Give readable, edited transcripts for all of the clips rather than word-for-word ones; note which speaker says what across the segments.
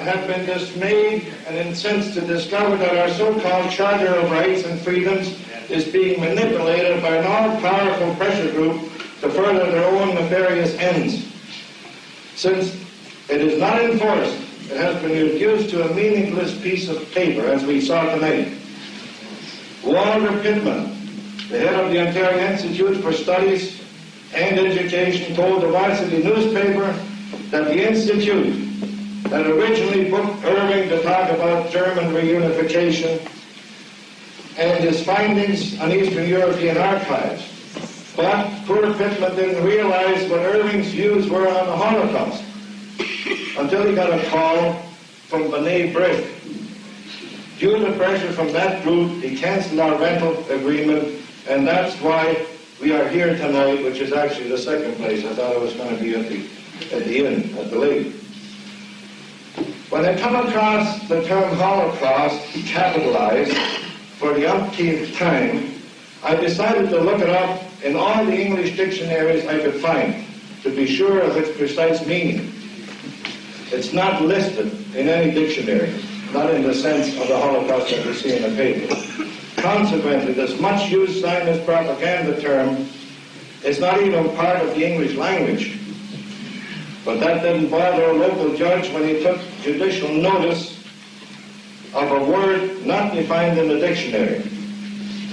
Speaker 1: have been dismayed and incensed to discover that our so-called Charter of Rights and Freedoms is being manipulated by an all-powerful pressure group to further their own nefarious ends. Since it is not enforced, it has been reduced to a meaningless piece of paper, as we saw tonight. Walter Pittman, the head of the Ontario Institute for Studies and Education, told the Varsity newspaper that the Institute had originally booked Irving to talk about German reunification and his findings on Eastern European archives. But poor Pittman didn't realize what Irving's views were on the Holocaust until he got a call from B'nai B'rith. Due to pressure from that group, he canceled our rental agreement, and that's why we are here tonight, which is actually the second place. I thought I was going to be at the inn, at the lake. When I come across the term Holocaust capitalized for the umpteenth time, I decided to look it up in all the English dictionaries I could find to be sure of its precise meaning. It's not listed in any dictionary, not in the sense of the Holocaust that we see in the paper. Consequently, this much-used Zionist propaganda term is not even part of the English language. But that didn't bother a local judge when he took judicial notice of a word not defined in the dictionary.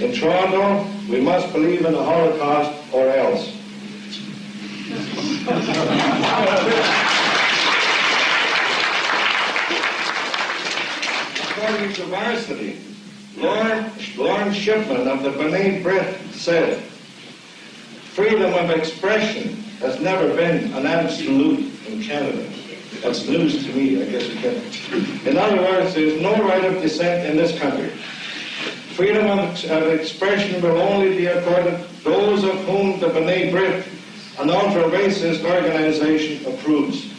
Speaker 1: In Toronto, we must believe in the Holocaust or else. According to Varsity, Lorne Shipman of the B'nai B'rith said, freedom of expression has never been an absolute in Canada. That's news to me, I guess you can. In other words, there's no right of dissent in this country. Freedom of expression will only be accorded those of whom the B'nai B'rith, an ultra-racist organization, approves.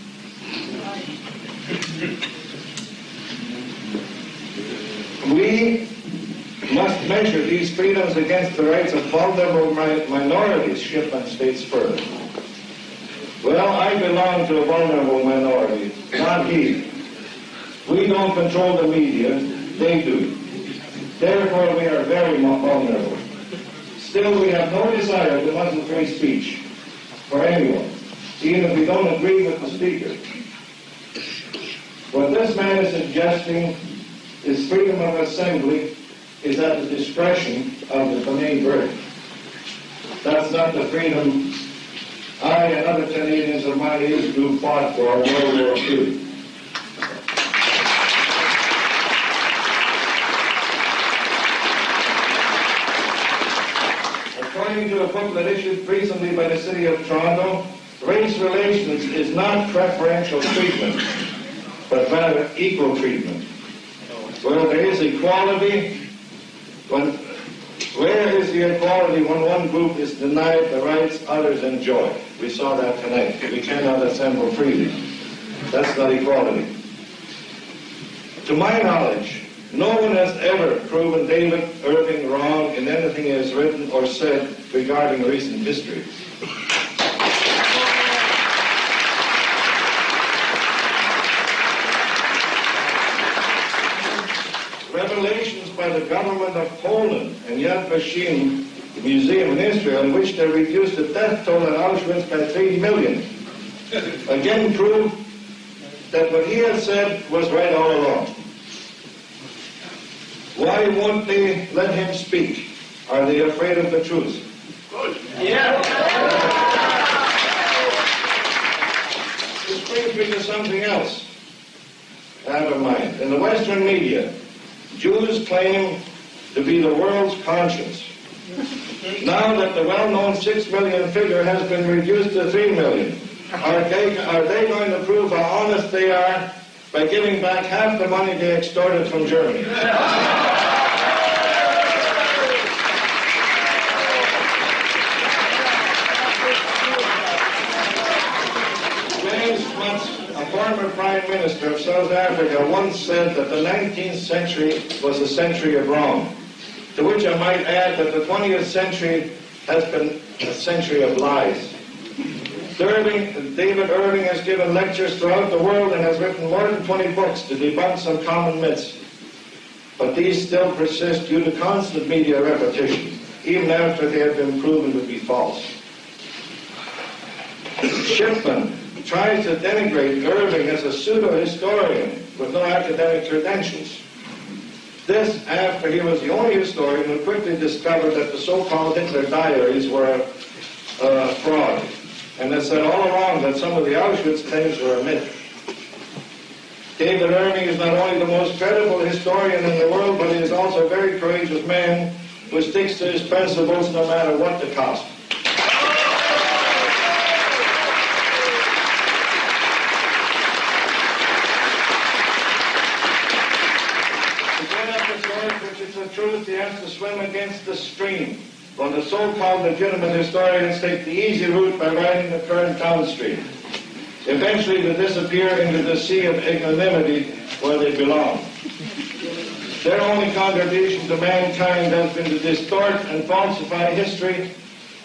Speaker 1: We must measure these freedoms against the rights of vulnerable minorities, Shipman states further. Well, I belong to a vulnerable minority, not he. We don't control the media, they do. Therefore, we are very vulnerable. Still, we have no desire to muzzle free speech for anyone, even if we don't agree with the speaker. What this man is suggesting is freedom of assembly is at the discretion of the B'nai B'rith. That's not the freedom I and other Canadians of my age group fought for in World War II. According to a booklet issued recently by the City of Toronto, race relations is not preferential treatment, but rather equal treatment. Where there is equality, where is the equality when one group is denied the rights others enjoy? We saw that tonight. We cannot assemble freely. That's not equality. To my knowledge, no one has ever proven David Irving wrong in anything he has written or said regarding recent history. Revelations by the government of Poland and Yad Vashem Museum in Israel, in which they reduced the death toll at Auschwitz by 3 million, again proved that what he had said was right all along. Why won't they let him speak? Are they afraid of the truth? Good. Yeah. This brings me to something else I have in mind. In the Western media, Jews claim to be the world's conscience. Now that the well-known 6 million figure has been reduced to 3 million, are they going to prove how honest they are by giving back half the money they extorted from Germany? James Smuts, a former Prime Minister of South Africa, once said that the 19th century was a century of wrong, to which I might add that the 20th century has been a century of lies. David Irving has given lectures throughout the world and has written more than 20 books to debunk some common myths. But these still persist due to constant media repetition, even after they have been proven to be false. Shipman tries to denigrate Irving as a pseudo-historian with no academic credentials. This after he was the only historian who quickly discovered that the so-called Hitler diaries were a fraud, and has said all along that some of the Auschwitz claims were a myth. David Irving is not only the most credible historian in the world, but he is also a very courageous man who sticks to his principles no matter what the cost. The truth, he has to swim against the stream, while the so-called legitimate historians take the easy route by riding the current downstream, eventually to disappear into the sea of ignominy where they belong. Their only contribution to mankind has been to distort and falsify history,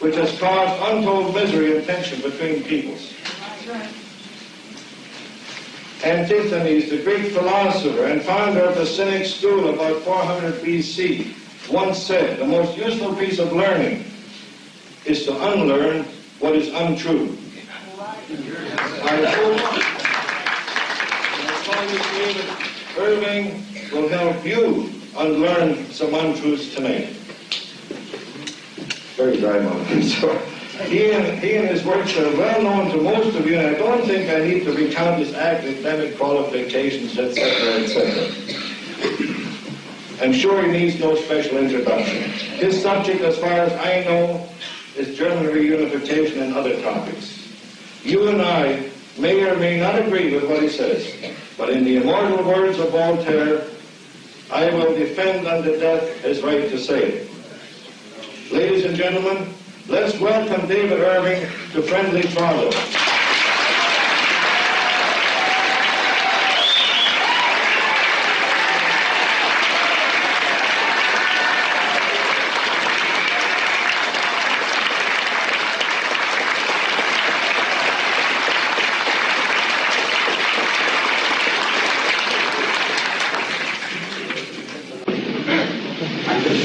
Speaker 1: which has caused untold misery and tension between peoples. Antisthenes, the Greek philosopher and founder of the Cynic school about 400 BC, once said, "The most useful piece of learning is to unlearn what is untrue." I hope David Irving will help you unlearn some untruths tonight. Very dry moment. So, he and his works are well known to most of you, and I don't think I need to recount his academic qualifications, etc., etc. I'm sure he needs no special introduction. His subject, as far as I know, is German reunification and other topics. You and I may or may not agree with what he says, but in the immortal words of Voltaire, I will defend unto death his right to say it. Ladies and gentlemen, let's welcome David Irving to friendly Toronto.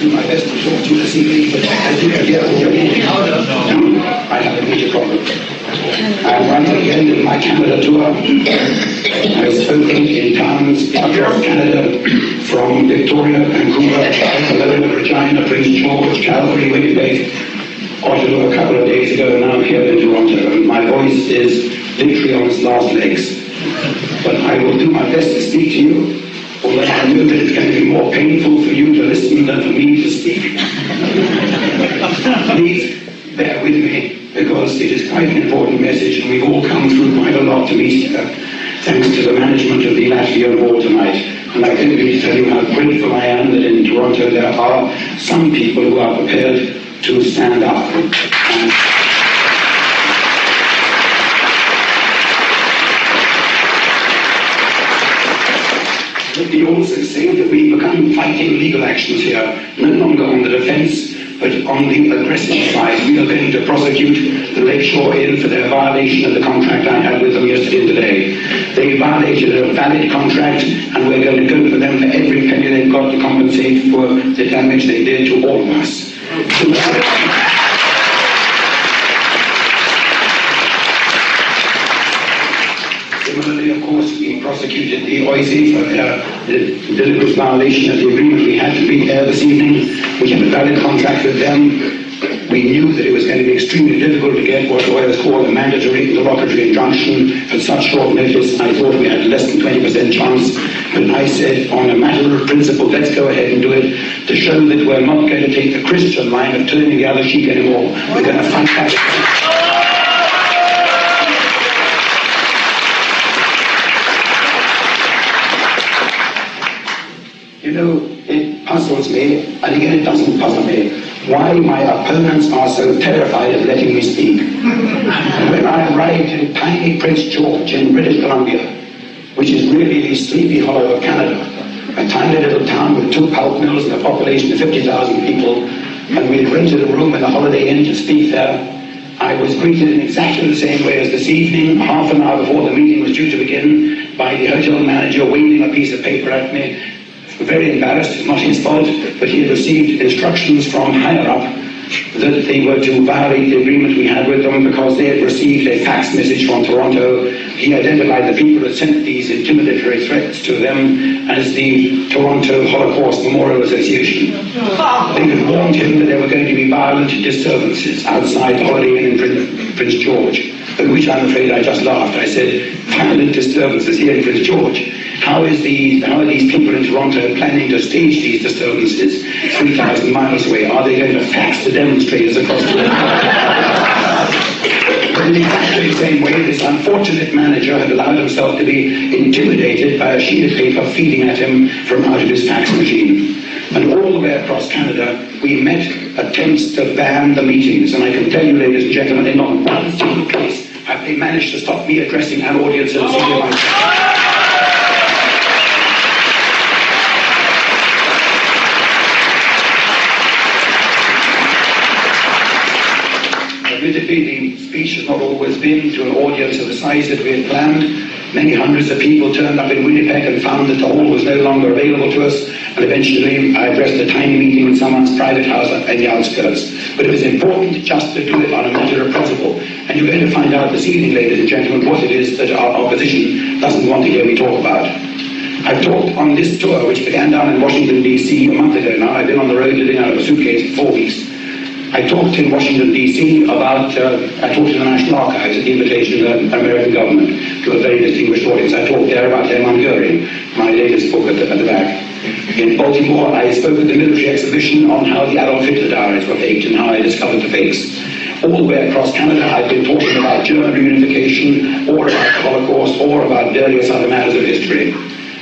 Speaker 2: My best to talk to you this evening, but I think I have a major problem. I'm right at the end of my Canada tour. I've spoken in towns across Canada, from Victoria, Vancouver, Kelowna, Regina, Prince George, Calgary, Winnipeg, Ottawa a couple of days ago, and now here in Toronto. My voice is literally on its last legs. But I will do my best to speak to you. Although I know that it's going to be more painful for you to listen than for me to speak. Please bear with me, because it is quite an important message, and we've all come through quite a lot to meet here, thanks to the management of the Latvian Hall tonight. And I can really tell you how grateful I am that in Toronto there are some people who are prepared to stand up. Let me also say that we become fighting legal actions here, no longer on the defence, but on the aggressive side. We are going to prosecute the Lakeshore Inn for their violation of the contract I had with them yesterday and today. They violated a valid contract, and we're going to go for them for every penny they've got to compensate for the damage they did to all of us. Similarly, of course, we prosecuted the OIC for the deliberate violation of the agreement we had to meet there this evening. We have a valid contract with them. We knew that it was going to be extremely difficult to get what lawyers call a mandatory interlocutory injunction at such short notice. I thought we had less than 20% chance, but I said, on a matter of principle, let's go ahead and do it, to show that we're not going to take the Christian line of turning the other cheek anymore. We're going to fight back. You know, it puzzles me, and again it doesn't puzzle me, why my opponents are so terrified of letting me speak. When I arrived in tiny Prince George in British Columbia, which is really the Sleepy Hollow of Canada, a tiny little town with 2 pulp mills and a population of 50,000 people, and we rented a room in the Holiday Inn to speak there, I was greeted in exactly the same way as this evening, half an hour before the meeting was due to begin, by the hotel manager waving a piece of paper at me. Very embarrassed, it's not his fault, but he had received instructions from higher up that they were to violate the agreement we had with them because they had received a fax message from Toronto. He identified the people that sent these intimidatory threats to them as the Toronto Holocaust Memorial Association. They had warned him that there were going to be violent disturbances outside the Holiday Inn in Prince George, at which I'm afraid I just laughed. I said, violent disturbances here in Prince George? How are these people in Toronto planning to stage these disturbances 3,000 miles away? Are they going to fax the demonstrators across the world? In exactly the same way, this unfortunate manager had allowed himself to be intimidated by a sheet of paper feeding at him from out of his fax machine. And all the way across Canada, we met attempts to ban the meetings. And I can tell you, ladies and gentlemen, in not one single case have they managed to stop me addressing an audience of senior myself. Admittedly, the speech has not always been to an audience of the size that we had planned. Many hundreds of people turned up in Winnipeg and found that the hall was no longer available to us, and eventually I addressed a tiny meeting in someone's private house in the outskirts. But it was important just to do it on a matter of principle. And you're going to find out this evening, ladies and gentlemen, what it is that our opposition doesn't want to hear me talk about. I've talked on this tour, which began down in Washington, D.C. a month ago now. I've been on the road living out of a suitcase for 4 weeks. I talked in Washington, D.C. I talked in the National Archives at the invitation of the American government to a very distinguished audience. I talked there about Hermann Goering, my latest book at the back. In Baltimore, I spoke at the military exhibition on how the Adolf Hitler diaries were faked and how I discovered the fakes. All the way across Canada, I've been talking about German reunification, or about the Holocaust, or about various other matters of history.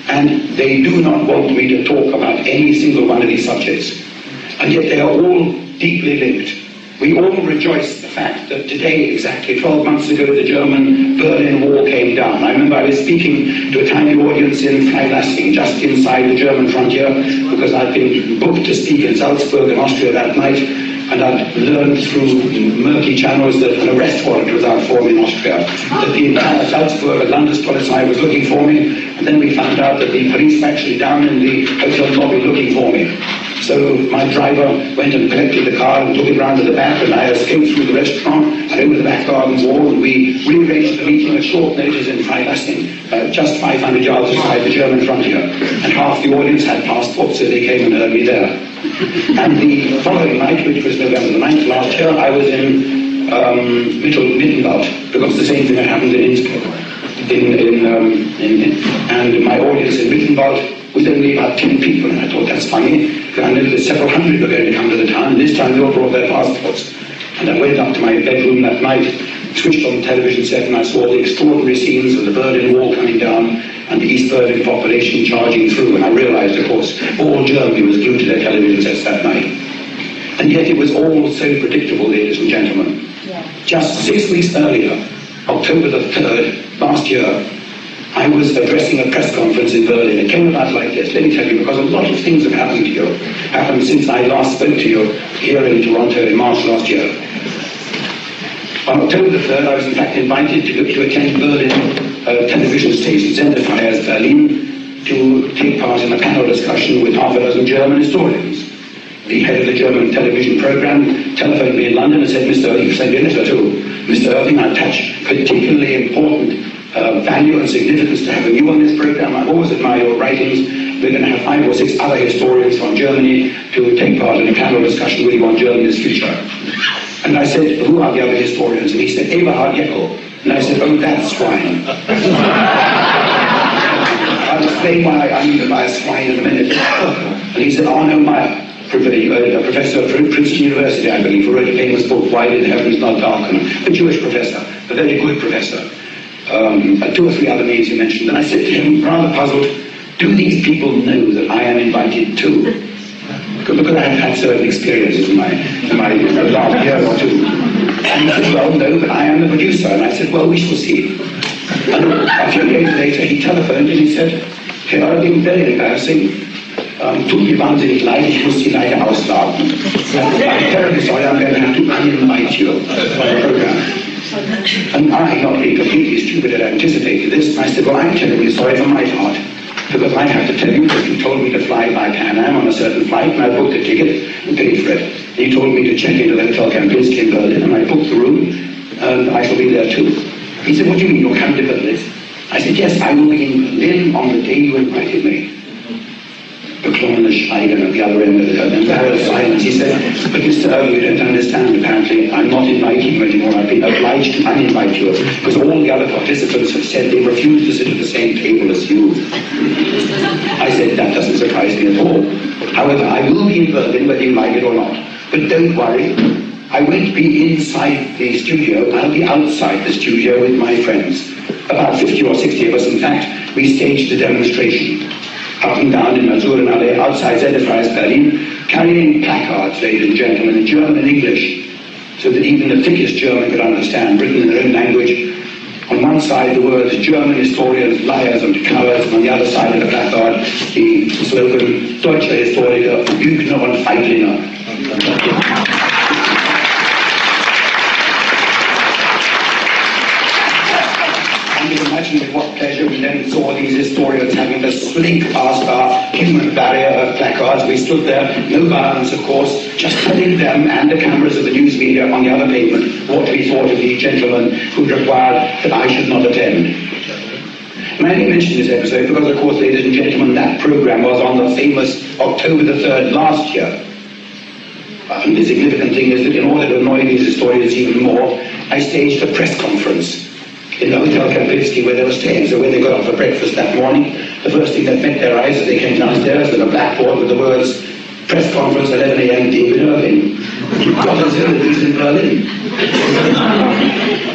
Speaker 2: And they do not want me to talk about any single one of these subjects. And yet they are all deeply linked. We all rejoice the fact that today, exactly 12 months ago, the German Berlin Wall came down. I remember I was speaking to a tiny audience in Freilassing, just inside the German frontier, because I'd been booked to speak in Salzburg in Austria that night, and I'd learned through murky channels that an arrest warrant was out for me in Austria, that the entire Salzburg Landespolizei was looking for me, and then we found out that the police were actually down in the hotel lobby looking for me. So my driver went and collected the car and took it round to the back, and I escaped through the restaurant and over the back garden wall, and we rearranged the meeting at short notice in Freilassing, just 500 yards aside the German frontier. And half the audience had passports, so they came and heard me there. And the following night, which was November the 9th last year, I was in Mittenwald, because the same thing had happened in Innsbruck. And my audience in Mittenwald was only about 10 people, and I thought, that's funny, because I knew that several hundred were going to come to the town, and this time they all brought their passports. And I went up to my bedroom that night, switched on the television set, and I saw the extraordinary scenes of the Berlin Wall coming down and the East Berlin population charging through, and I realized, of course, all Germany was glued to their television sets that night. And yet it was all so predictable, ladies and gentlemen. Yeah. Just 6 weeks earlier, October the 3rd, last year, I was addressing a press conference in Berlin. It came about like this, let me tell you, because a lot of things have happened to you, happened since I last spoke to you here in Toronto in March last year. On October the 3rd, I was in fact invited to attend Berlin television station, Senderfreies Berlin, to take part in a panel discussion with half a dozen German historians. The head of the German television program telephoned me in London and said, Mr. Irving, sent me a letter to Mr. Irving. I attach particularly important value and significance to having you on this program. I've always admired your writings. We're going to have 5 or 6 other historians from Germany to take part in a panel discussion with you on Germany's future. And I said, who are the other historians? And he said, Eberhard Jekyll. And I said, oh, that swine. I'll explain why I mean by a swine in a minute. And he said, Arno Meyer, a professor at Princeton University, I believe, who wrote a famous book, Why Did the Heavens Not Darken? A Jewish professor, a very good professor. 2 or 3 other names he mentioned. And I said to him, rather puzzled, do these people know that I am invited too? Because I have had certain experiences in my last year or 2. And he said, well, no, but I am the producer. And I said, well, we shall see. And a few days later, he telephoned and he said, hey, Irving, very embarrassing. tut mir wahnsinnig leid, ich muss die leider ausladen. I'm terribly sorry, I'm going to have to uninvite you for the program. And I, not being completely stupid, had anticipated this, and I said, well, I'm terribly sorry for my part, because I have to tell you that you told me to fly by Pan Am on a certain flight, and I booked a ticket and paid for it. You told me to check into the Hotel Kempinski in Berlin, and I booked the room, and I shall be there too. He said, what do you mean you're coming to Berlin? I said, yes, I will be in Berlin on the day you invited me. Beklommen Schweigen at the other end of the embarrassed silence. He said, but Mr. Irving, you don't understand, apparently. I'm not inviting you anymore. I've been obliged to uninvite you because all the other participants have said they refuse to sit at the same table as you. I said, that doesn't surprise me at all. However, I will be in Berlin whether you like it or not. But don't worry, I won't be inside the studio. I'll be outside the studio with my friends. About 50 or 60 of us, in fact. We staged a demonstration up and down in Masurenallee, outside Zenefreies Berlin, carrying placards, ladies and gentlemen, in German and English, so that even the thickest German could understand, written in their own language. On one side, the words German historians, liars and cowards, and on the other side of the placard, the slogan, Deutsche Historiker, Lügner und Feiglinge. Imagine with what pleasure we then saw these historians having to slink past our human barrier of placards. We stood there, no violence of course, just telling them and the cameras of the news media on the other pavement what we thought of the gentleman who required that I should not attend. And I only mention this episode because, of course, ladies and gentlemen, that program was on the famous October the 3rd last year. And the significant thing is that in order to annoy these historians even more, I staged a press conference in the Hotel Kempinski where they were staying. So when they got up for breakfast that morning, the first thing that met their eyes as they came downstairs was a blackboard with the words, press conference 11 a.m. David Irving. He's in Berlin.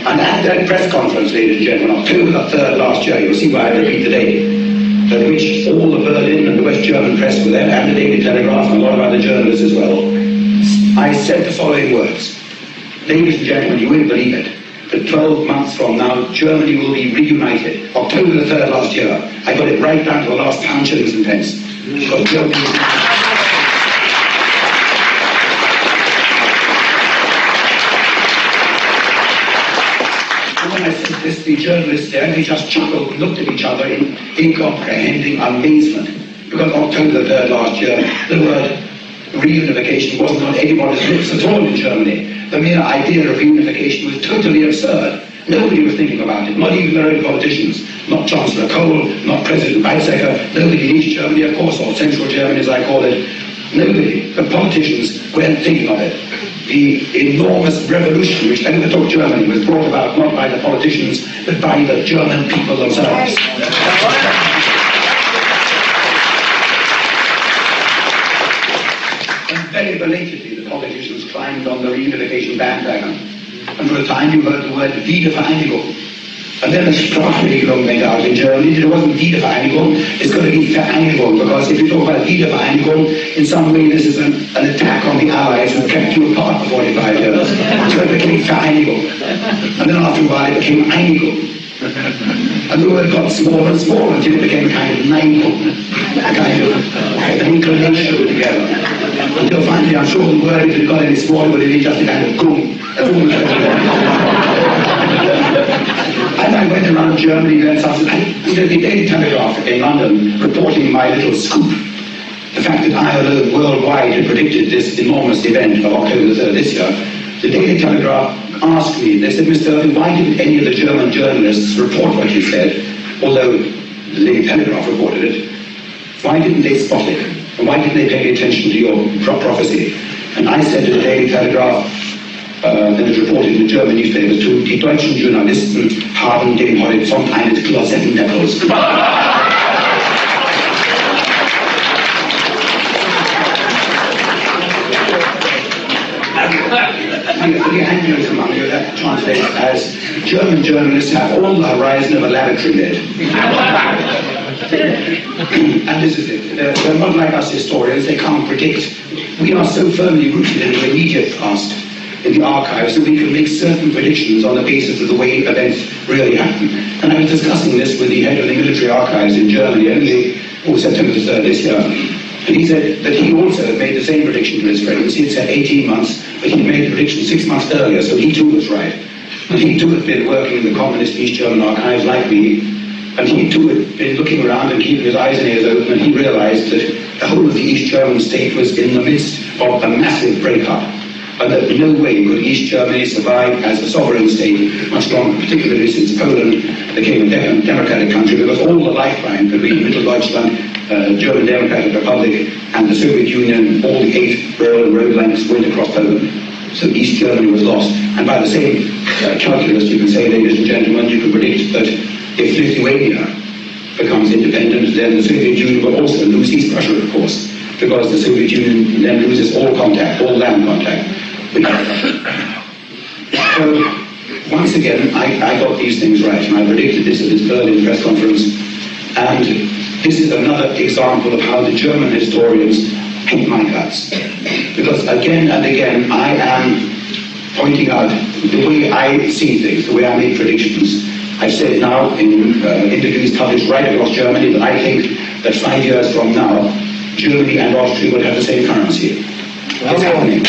Speaker 2: And at that press conference, ladies and gentlemen, October the 3rd last year, you'll see why I repeat the date, at which all the Berlin and the West German press were there, and the Daily Telegraph and a lot of other journalists as well. I said the following words, ladies and gentlemen, you won't believe it, but 12 months from now, Germany will be reunited. October the 3rd last year. I got it right down to the last pound, shillings and pence. Because Germany... And when I said this, the journalists there, they just chuckled and looked at each other in incomprehending amazement. Because October the 3rd last year, the word reunification wasn't on anybody's lips at all in Germany. The mere idea of reunification was totally absurd. Nobody was thinking about it, not even their own politicians. Not Chancellor Kohl, not President Weizsäcker, nobody in East Germany, of course, or Central Germany as I call it. Nobody. The politicians weren't thinking of it. The enormous revolution which overtook Germany was brought about not by the politicians, but by the German people themselves. Very belatedly, the politicians climbed on the reunification bandwagon. And for a time you heard the word Wiedervereinigung. And then a Sprachregelung went out in Germany. It wasn't Wiedervereinigung, it's going to be Vereinigung. Because if you talk about Wiedervereinigung, in some way this is an attack on the Allies who kept you apart for 45 years. So it became Vereinigung. And then after a while it became Einigung. And the word got smaller and smaller until it became a kind of Neigung, a kind of an inclination together. Until finally, I'm sure the word, if it got any smaller, would be just a kind of gum. That's all As I went around Germany, then the Daily Telegraph in London reporting my little scoop, the fact that I alone worldwide had predicted this enormous event of October 3rd this year, the Daily Telegraph asked me, they said, Mr. Irving, why didn't any of the German journalists report what you said, although the Daily Telegraph reported it? Why didn't they spot it? And why didn't they pay attention to your prophecy? And I said to the Daily Telegraph, that was reported in the German newspapers, to die deutschen Journalisten haben den Horizont eines Klosettendeppels. For the Anglos among you, that translates as German journalists have all the horizon of a lavatory lid. And this is it. They're not like us historians, they can't predict. We are so firmly rooted in the immediate past, in the archives, that we can make certain predictions on the basis of the way events really happen. And I was discussing this with the head of the military archives in Germany only September the 3rd this year. And he said that he also had made the same prediction to his friends. He had said 18 months, but he made the prediction 6 months earlier, so he too was right. And he too had been working in the communist East German archives like me, and he too had been looking around and keeping his eyes and ears open, and he realized that the whole of the East German state was in the midst of a massive breakup, and that no way could East Germany survive as a sovereign state much longer, particularly since Poland became a democratic country, because all the lifeline between Middle Deutschland, German Democratic Republic, and the Soviet Union, all the 8 railroad road lengths went across Poland. So East Germany was lost. And by the same calculus, you can say, ladies and gentlemen, you can predict that if Lithuania becomes independent, then the Soviet Union will also lose East Russia, of course, because the Soviet Union then loses all contact, all land contact. So, once again, I got these things right, and I predicted this at this Berlin press conference, and this is another example of how the German historians hate my guts. Because again and again, I am pointing out the way I see things, the way I make predictions. I've said now in interviews published right across Germany that I think that 5 years from now, Germany and Austria will have the same currency. It's happening. I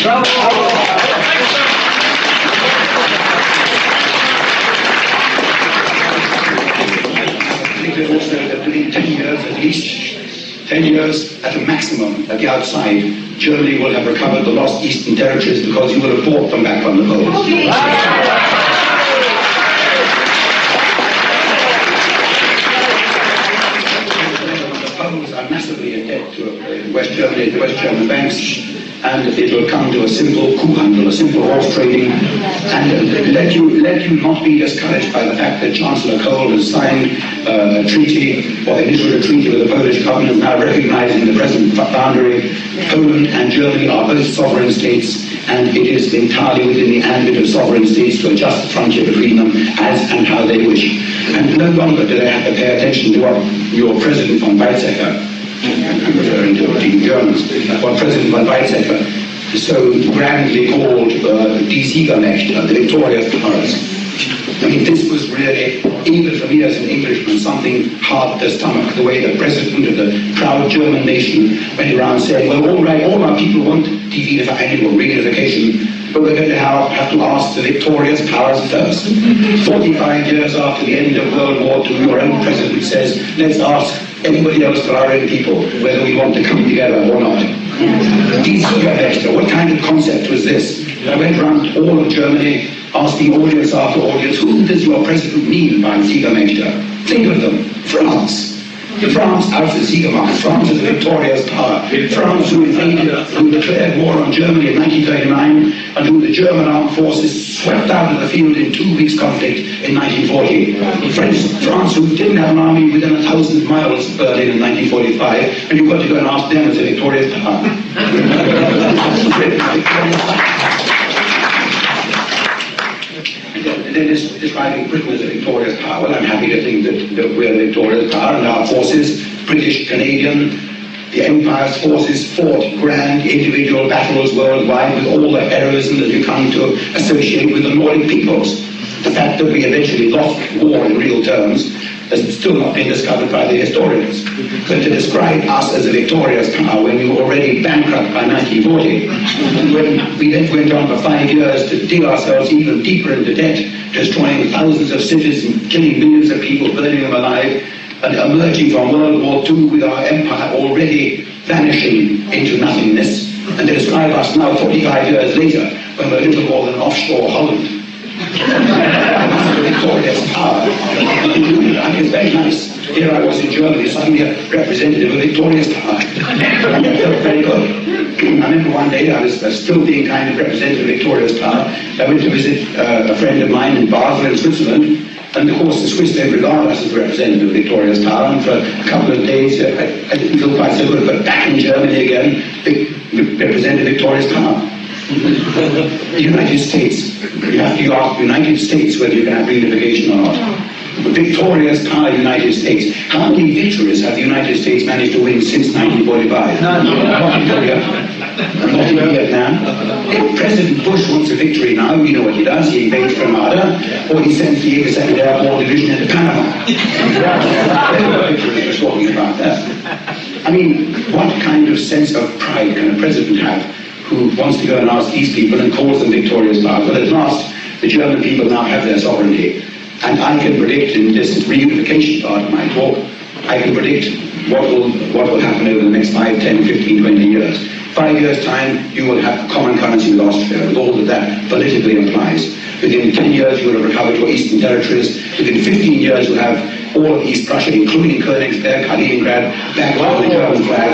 Speaker 2: think that also that within 10 years at least, 10 years at a maximum at the outside, Germany will have recovered the lost eastern territories because you will have bought them back from the Poles. Are massively in debt to West Germany, the West German banks, and it will come to a simple coup handle, a simple horse trading, and let you not be discouraged by the fact that Chancellor Kohl has signed a treaty, or initiated a treaty with the Polish government, now recognizing the present boundary. Poland and Germany are both sovereign states, and it is entirely within the ambit of sovereign states to adjust the frontier between them as and how they wish. And no longer do they have to pay attention to what your President von Weizsäcker, I'm referring to the Germans, what President von Weizsäcker so grandly called die Siegermächte, the victorious powers. I mean, this was really, even for me as an Englishman, something hard to stomach, the way the President of the proud German nation went around saying, well, all right, all our people want devivification or reunification, but we're going to have to ask the victorious powers first. 45 years after the end of World War II, your own president says, let's ask anybody else but our own people whether we want to come together or not. What kind of concept was this? I went around all of Germany, asking audience after audience, who does your president mean by Siegermächte? Think of them. France. France as the Siegermacht, France as a victorious power, France who declared war on Germany in 1939, and who the German armed forces swept out of the field in 2 weeks' conflict in 1940. France who didn't have an army within 1,000 miles of Berlin in 1945, and you've got to go and ask them as a victorious power. Then describing Britain as a victorious power. Well, I'm happy to think that we're a victorious power, and our forces, British, Canadian, the Empire's forces fought grand individual battles worldwide with all the heroism that you come to associate with the Nordic peoples. The fact that we eventually lost war in real terms has still not been discovered by the historians. But to describe us as a victorious power when we were already bankrupt by 1940, when we then went on for 5 years to dig ourselves even deeper into debt, destroying thousands of cities and killing millions of people, burning them alive, and emerging from World War II with our empire already vanishing into nothingness, and to describe us now 45 years later when we're little more than offshore Holland. Victorious power. It's very nice. Here I was in Germany, suddenly a representative of victorious power. And it felt very good. I remember one day I was still being kind of representative of victorious power. I went to visit a friend of mine in Basel in Switzerland, and of course the Swiss don't regard us as a representative of victorious power, and for a couple of days I didn't feel quite so good, but back in Germany again, represented victorious power. The United States, you have to ask the United States whether you can have reunification or not. The victorious power United States. How many victories have the United States managed to win since 1945? Not in Korea, not in Vietnam. If President Bush wants a victory now, you know what he does. He invades Grenada, or he sends the 82nd Airborne Division into Panama. We're talking about that. I I mean, what kind of sense of pride can a president have who wants to go and ask these people and calls them victorious powers? Well, at last, the German people now have their sovereignty. And I can predict in this reunification part of my talk, I can predict what will happen over the next 5, 10, 15, 20 years. 5 years' time, you will have common currency with Austria, with all that politically implies. Within 10 years, you will have recovered your eastern territories. Within 15 years, you'll have all of East Prussia, including Königsberg, Kaliningrad, back under the German flag.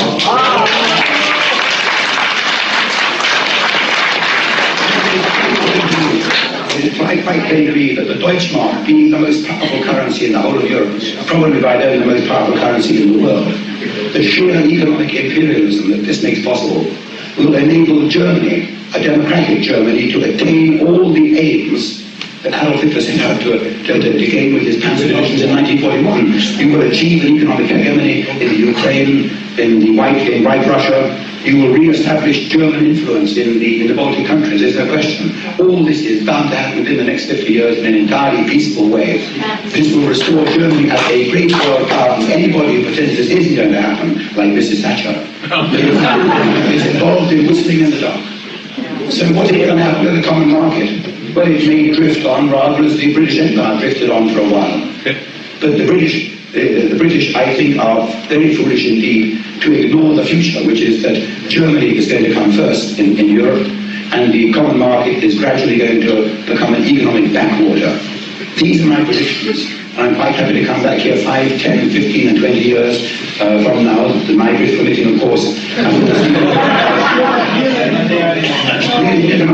Speaker 2: It's quite plain to me that the Deutschmark, being the most powerful currency in the whole of Europe, probably by then the most powerful currency in the world, the sheer economic imperialism that this makes possible will enable Germany, a democratic Germany, to attain all the aims that Adolf Hitler set out to gain with his Panzer divisions in 1941. You will achieve an economic hegemony in the Ukraine, in White Russia. You will re-establish German influence in the Baltic countries, there's no question. All this is bound to happen within the next 50 years in an entirely peaceful way. This will restore Germany as a great world power. Anybody who pretends this isn't going to happen, like Mrs. Thatcher, is involved in whistling in the dark. So what is going to happen to the common market? Well, it may drift on rather as the British Empire drifted on for a while. But the British, I think, are very foolish indeed to ignore the future, which is that Germany is going to come first in Europe, and the common market is gradually going to become an economic backwater. These are my predictions. I'm quite happy to come back here 5, 10, 15 and 20 years from now, the Maastricht permitting, of course. I mentioned the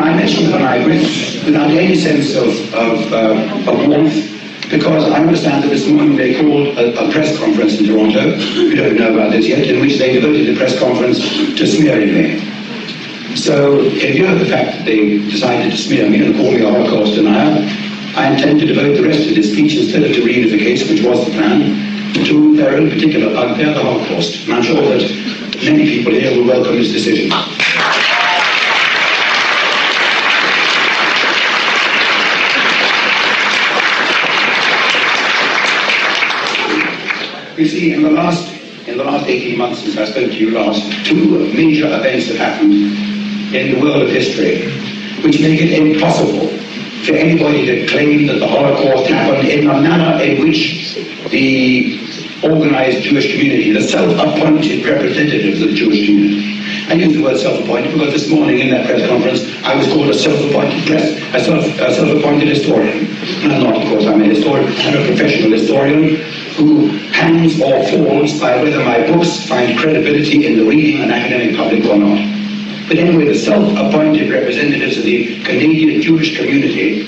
Speaker 2: Maastricht without any sense of warmth, because I understand that this morning they called a press conference in Toronto, we don't know about this yet, in which they devoted the press conference to smearing me. So, in view of the fact that they decided to smear me and call me a Holocaust denier, I intend to devote the rest of this speech, instead of to reunification, which was the plan, to their own particular bugbear, the Holocaust. And I'm sure that many people here will welcome this decision. You see, in the last 18 months since I spoke to you last, two major events have happened in the world of history, which make it impossible for anybody to claim that the Holocaust happened in the manner in which the organized Jewish community, the self-appointed representatives of the Jewish community. I use the word self-appointed because this morning in that press conference I was called a self-appointed historian. And I'm not, of course, I'm a historian, I'm a professional historian who hangs or falls by whether my books find credibility in the reading and academic public or not. But anyway, the self-appointed representatives of the Canadian Jewish community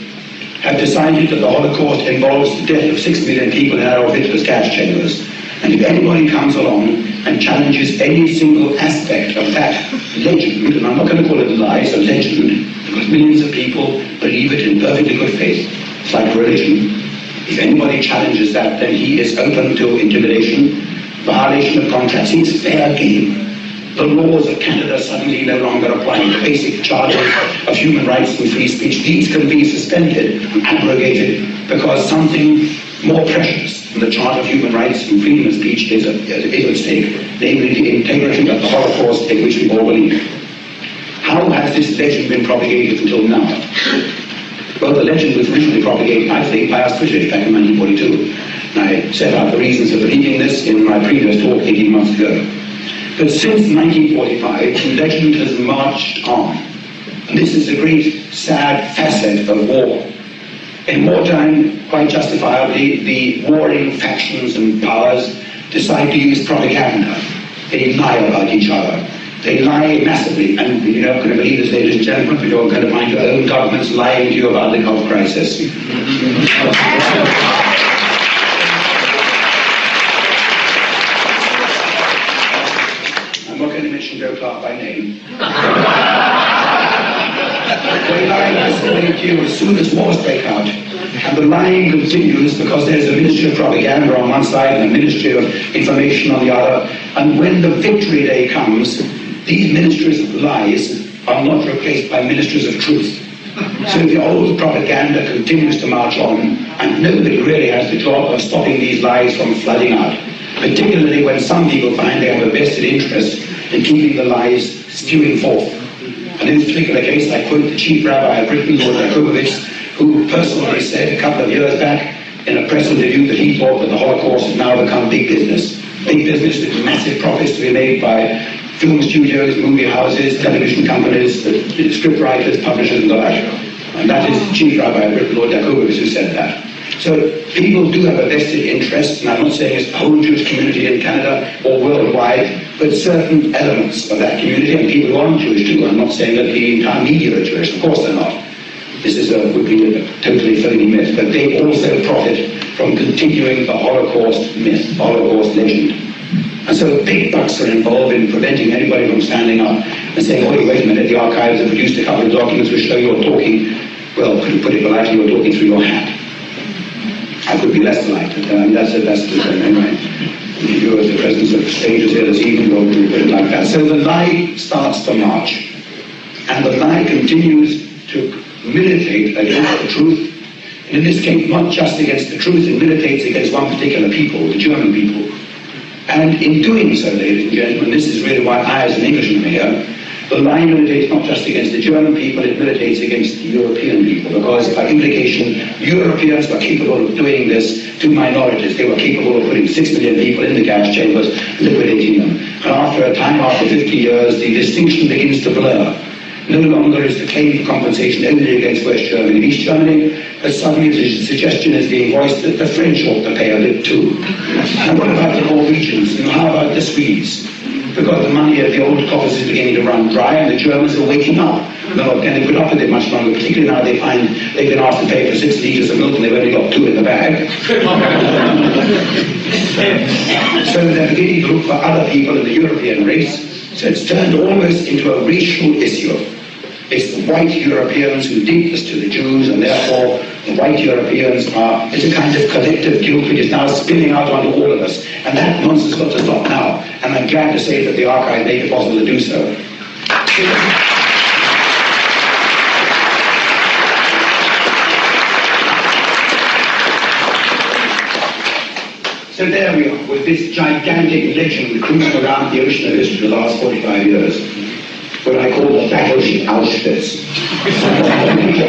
Speaker 2: have decided that the Holocaust involves the death of 6 million people in Adolf Hitler's gas chambers. And if anybody comes along and challenges any single aspect of that legend, and I'm not going to call it a lie, it's a legend, because millions of people believe it in perfectly good faith, it's like religion. If anybody challenges that, then he is open to intimidation, violation of contracts. It's fair game. The laws of Canada suddenly no longer apply. The basic charters of human rights and free speech, these can be suspended and abrogated because something more precious than the Charter of Human Rights and freedom of speech is at stake, namely the integrity of the Holocaust in which we all believe. How has this legend been propagated until now? Well, the legend was originally propagated, I think, by us British back in 1942. And I set out the reasons for believing this in my previous talk 18 months ago. But since 1945, the legend has marched on. And this is the great, sad facet of war. In wartime, quite justifiably, the warring factions and powers decide to use propaganda. They lie about each other. They lie massively, and you're not going to believe this, ladies and gentlemen, but you're going to find your own governments lying to you about the Gulf crisis. I'm not going to mention Joe Clark by name. They lie massively to you as soon as wars break out. And the lying continues because there's a Ministry of Propaganda on one side and a Ministry of Information on the other. And when the victory day comes, these ministries of lies are not replaced by ministries of truth. So the old propaganda continues to march on, and nobody really has the job of stopping these lies from flooding out. particularly when some people find they have a vested interest in keeping the lies spewing forth. And in this particular case, I quote the chief rabbi of Britain, Lord Jakubowicz, who personally said a couple of years back in a press interview that he thought that the Holocaust had now become big business. Big business with massive profits to be made by film studios, movie houses, television companies, script writers, publishers, and the like. And that is the chief rabbi of Britain, Lord Jakubowicz, who said that. So people do have a vested interest, and I'm not saying it's the whole Jewish community in Canada or worldwide, but certain elements of that community, and people who aren't Jewish too. I'm not saying that the entire media are Jewish, of course they're not. This would be a totally phony myth, but they also profit from continuing the Holocaust myth, Holocaust legend. And so big bucks are involved in preventing anybody from standing up and saying, oh, wait a minute, the archives have produced a couple of documents which show you're talking, well, to put it politely, you're talking through your hat. I could be less polite, but that's the thing, anyway. You as the presence of strangers here this evening will put it like that. So the lie starts to march, and the lie continues to militate against the truth. And in this case, not just against the truth, it militates against one particular people, the German people. And in doing so, ladies and gentlemen, this is really why I, as an Englishman here, the lie militates not just against the German people, it militates against the European people, because by implication, Europeans were capable of doing this to minorities. They were capable of putting 6 million people in the gas chambers, liquidating them. And after a time, after 50 years, the distinction begins to blur. No longer is the claim for compensation only against West Germany and East Germany, but suddenly the suggestion is being voiced that the French ought to pay a bit too. And what about the Norwegians? And how about the Swedes? Because the money of the old coffers is beginning to run dry, and the Germans are waking up. They're not going to put up with it much longer, particularly now they find they've been asked to pay for 6 litres of milk and they've only got 2 in the bag. So they're beginning to look for other people in the European race. So it's turned almost into a racial issue. It's the white Europeans who did this to the Jews, and therefore the white Europeans it's a kind of collective guilt which is now spilling out onto all of us. And that nonsense has got to stop now. And I'm glad to say that the archive made it possible to do so. So there we are, with this gigantic legend cruising around the ocean of history for the last 45 years. What I call the battleship Auschwitz. The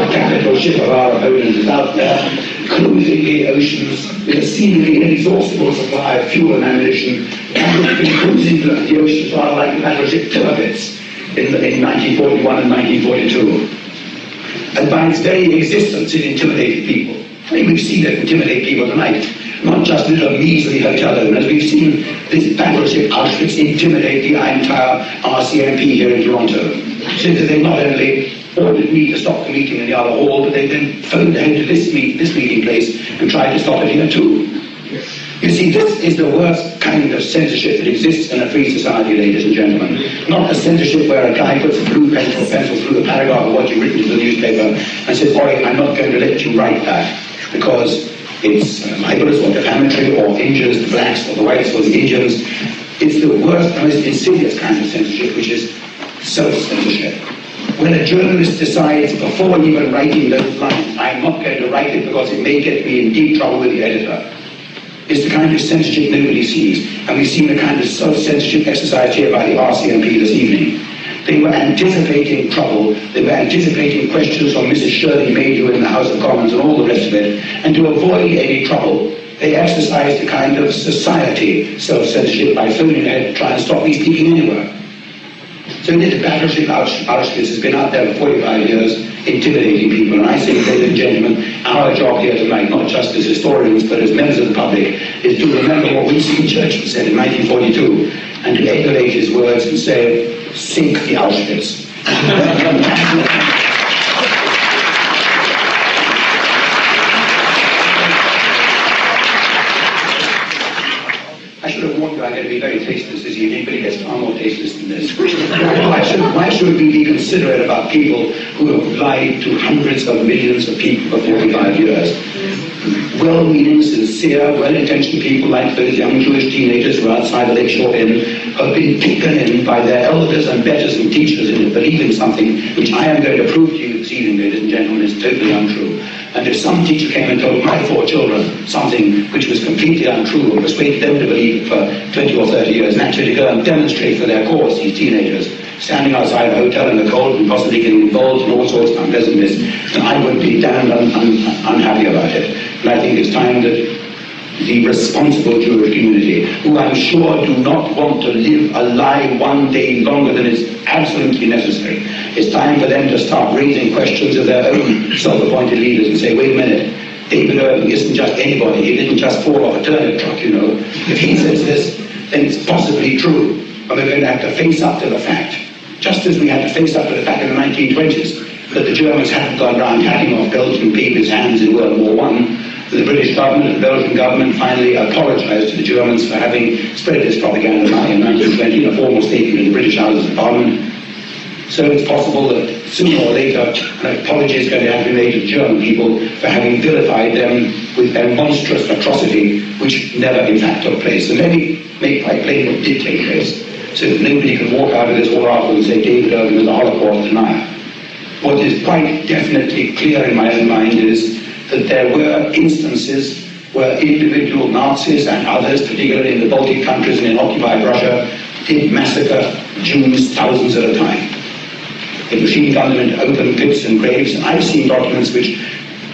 Speaker 2: capital ship of our opponents is out there, cruising the oceans with a seemingly inexhaustible supply of fuel and ammunition, and it's been cruising the oceans rather like the battleship Tirpitz in 1941 and 1942. And by its very existence, it intimidated people. I mean, we've seen it intimidate people tonight. Not just little measly hotel owners. We've seen this battleship Auschwitz intimidate the entire RCMP here in Toronto. So that they not only ordered me to stop the meeting in the other hall, but they then phoned ahead to this meeting place and tried to stop it here too. You see, this is the worst kind of censorship that exists in a free society, ladies and gentlemen. Not a censorship where a guy puts a blue pencil through a paragraph of what you've written to the newspaper and says, boy, I'm not going to let you write that because it's libelous or defamatory or injures the blacks or the whites or the Indians. It's the worst, most insidious kind of censorship, which is self-censorship. When a journalist decides, before even writing those lines, I'm not going to write it because it may get me in deep trouble with the editor. It's the kind of censorship nobody sees. And we've seen the kind of self-censorship exercised here by the RCMP this evening. They were anticipating trouble. They were anticipating questions from Mrs. Shirley Mayhew in the House of Commons and all the rest of it. And to avoid any trouble, they exercised a kind of society self-censorship by phoning ahead to try and stop me speaking anywhere. So this battleship Auschwitz has been out there for 45 years, intimidating people. And I say, ladies and gentlemen, our job here tonight, not just as historians, but as members of the public, is to remember what Winston Churchill said in 1942, and to emulate his words and say, sink the Auschwitz. I should have warned you I'm going to be very tasteless this evening, but it gets far more tasteless than this. Why should we be considerate about people who have lied to hundreds of millions of people for 45 years? Well-meaning, sincere, well-intentioned people like those young Jewish teenagers who are outside the Lakeshore Inn have been taken in by their elders and betters and teachers into believing something which I am going to prove to you this evening, ladies and gentlemen, is totally untrue. And if some teacher came and told my 4 children something which was completely untrue and persuaded them to believe it for 20 or 30 years, and actually to go and demonstrate for their cause, these teenagers, standing outside a hotel in the cold and possibly getting involved in all sorts of unpleasantness, then I would be damned unhappy about it. And I think it's time that the responsible Jewish community, who I'm sure do not want to live a lie one day longer than is absolutely necessary, it's time for them to start raising questions of their own self-appointed leaders and say, wait a minute, David Irving isn't just anybody, he didn't just fall off a turnip truck, you know. If he says this, then it's possibly true, and we're going to have to face up to the fact, just as we had to face up to the fact in the 1920s that the Germans hadn't gone around hacking off Belgian people's hands in World War I. The British government and the Belgian government finally apologized to the Germans for having spread this propaganda lie in 1920 in a formal statement in the British Houses of Parliament. So it's possible that sooner or later an apology is going to have to be made to the German people for having vilified them with their monstrous atrocity, which never in fact took place. And let me make quite plain what did take place, so that nobody can walk out of this whole article and say David Irving was a Holocaust denier. What is quite definitely clear in my own mind is that there were instances where individual Nazis and others, particularly in the Baltic countries and in occupied Russia, did massacre Jews thousands at a time. They machine gunned them into open pits and graves, and I've seen documents which,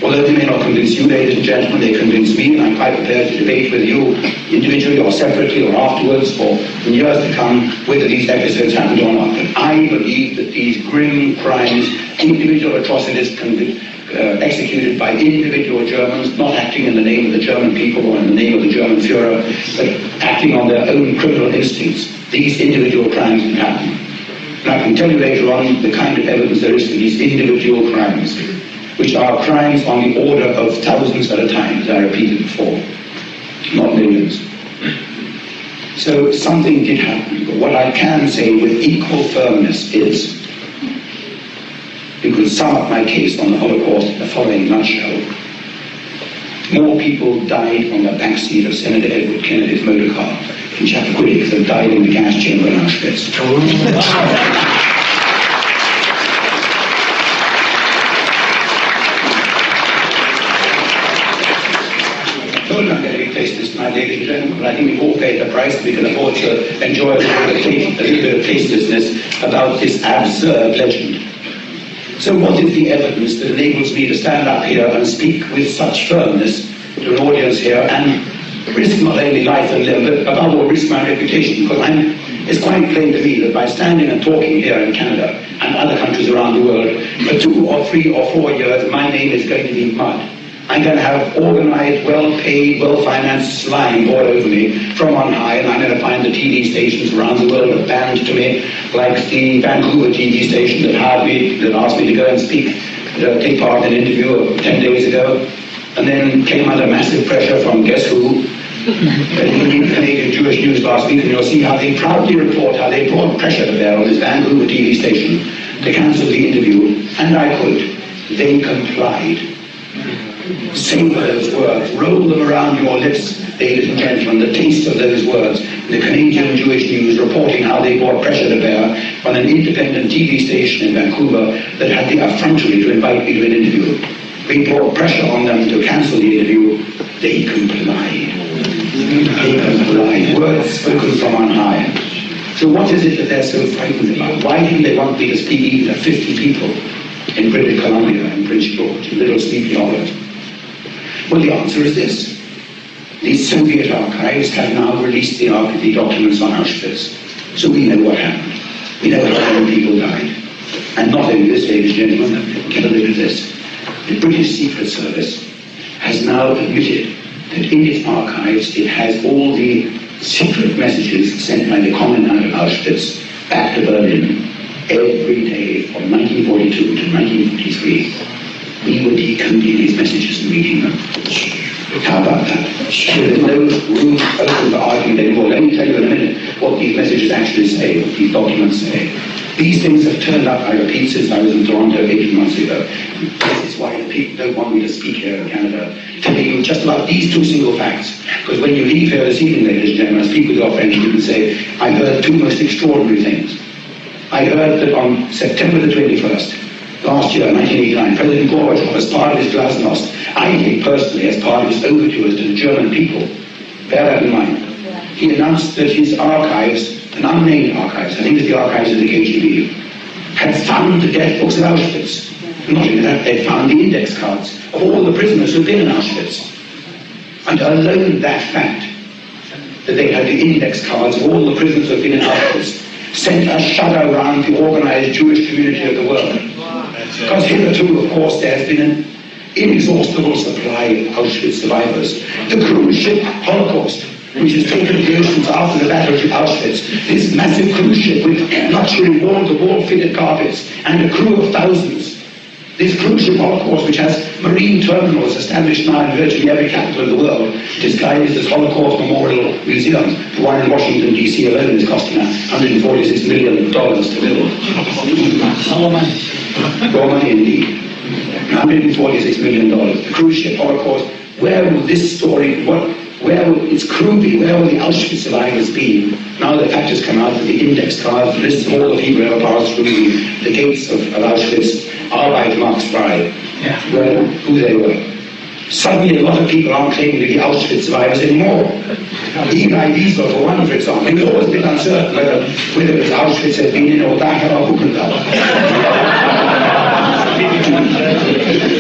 Speaker 2: although they may not convince you, ladies and gentlemen, they convince me, and I'm quite prepared to debate with you individually or separately or afterwards for in years to come whether these episodes happened or not. But I believe that these grim crimes, individual atrocities executed by individual Germans, not acting in the name of the German people or in the name of the German Führer, but acting on their own criminal instincts, these individual crimes can happen. And I can tell you later on the kind of evidence there is for these individual crimes, which are crimes on the order of thousands at a time, as I repeated before, not millions. So something did happen, but what I can say with equal firmness is, you can sum up my case on the Holocaust in the following nutshell. More people died on the backseat of Senator Edward Kennedy's motor car in Chappaquiddick than died in the gas chamber in Auschwitz. I'm not going to replace this tonight, ladies and gentlemen, but I think we've all paid the price. We can afford to enjoy a little bit of tastelessness about this absurd legend. So what is the evidence that enables me to stand up here and speak with such firmness to an audience here and risk not only life and limb, but above all risk my reputation? Because it's quite plain to me that by standing and talking here in Canada and other countries around the world for 2 or 3 or 4 years, my name is going to be mud. I'm going to have organized, well-paid, well-financed slime poured over me from on high, and I'm going to find the TV stations around the world that banned to me, like the Vancouver TV station that asked me to go and speak, take part in an interview 10 days ago, and then came under massive pressure from guess who, the Canadian Jewish News last week, and you'll see how they proudly report how they brought pressure to bear on this Vancouver TV station to cancel the interview, and I could. They complied. Savor those words, roll them around your lips, ladies and gentlemen, the taste of those words. The Canadian Jewish News reporting how they brought pressure to bear on an independent TV station in Vancouver that had the effrontery to invite me to an interview. We brought pressure on them to cancel the interview. They complied. They complied. Words spoken from on high. So what is it that they're so frightened about? Why didn't they want me to speak even to 50 people in British Columbia and Prince George, in little sleepy hollows? Well, the answer is this. The Soviet archives have now released the documents on Auschwitz. So we know what happened. We know how many people died. And not only this, ladies and gentlemen, get a look at this. The British Secret Service has now admitted that in its archives it has all the secret messages sent by the commandant of Auschwitz back to Berlin every day from 1942 to 1943. We were decoding these messages and reading them. How about that? There is no room open for argument anymore. Let me tell you in a minute what these messages actually say, what these documents say. These things have turned up, I repeat, since I was in Toronto 18 months ago. This is why the people don't want me to speak here in Canada, telling you just about these two single facts. Because when you leave here this evening, ladies and gentlemen, I speak with your friends, you can say, I heard two most extraordinary things. I heard that on September the 21st, last year, 1989, President Gorbachev, as part of his glasnost, I think personally, as part of his overtures to the German people, bear that in mind, he announced that his archives, an unnamed archives, I think it's the archives of the KGB, had found the death books of Auschwitz. Not only that, they found the index cards of all the prisoners who'd been in Auschwitz. And alone that fact, that they had the index cards of all the prisoners who'd been in Auschwitz, sent a shudder around the organized Jewish community of the world. Because hitherto, of course, there has been an inexhaustible supply of Auschwitz survivors. The cruise ship Holocaust, which has taken the oceans after the battle of Auschwitz, this massive cruise ship with luxury wall-to-wall fitted carpets and a crew of thousands. This cruise ship Holocaust, which has marine terminals established now in virtually every capital of the world, disguised as Holocaust Memorial Museums. The one in Washington, D.C. alone is costing $146 million to build. More money. More money indeed. $146 million. The cruise ship Holocaust. Where will this story, where will its crew be? Where will the Auschwitz survivors be? Now the fact has come out that the index cards, the lists of all the people who ever passed through the gates of Auschwitz are by Mark's bride. Well, who they were. Suddenly a lot of people aren't claiming to be Auschwitz survivors anymore. Eli Wiesel, for one, for example, he was always a bit uncertain whether it was Auschwitz had been in or Dachau or Buchenwald.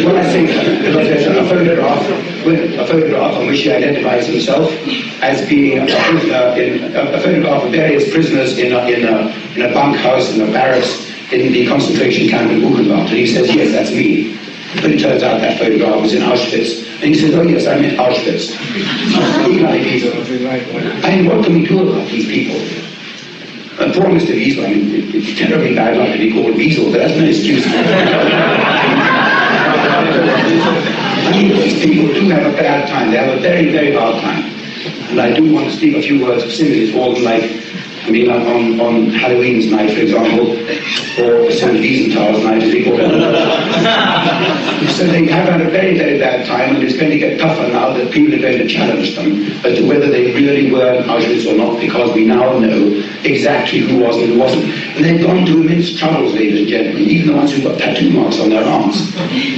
Speaker 2: When I say that, because there's a photograph on which he identifies himself as being a photograph of various prisoners in a bunkhouse, in a barracks, in the concentration camp in Buchenwald. And he says, yes, that's me. But it turns out that photograph was in Auschwitz. And he says, oh yes, I'm in Auschwitz. I mean, what can we do about these people? And poor Mr. Wiesel, I mean, it's terribly bad luck to be called Wiesel, but that's no excuse. I mean, these people do have a bad time. They have a very, very hard time. And I do want to speak a few words of sympathy for them, like, I mean, on Halloween's night, for example, or St. Wiesenthal's night, as we call it. So they have had a very, very bad time, and it's going to get tougher now that people are going to challenge them as to whether they really were in Auschwitz or not, because we now know exactly who was and who wasn't. And they've gone to immense troubles, ladies and gentlemen, even the ones who've got tattoo marks on their arms.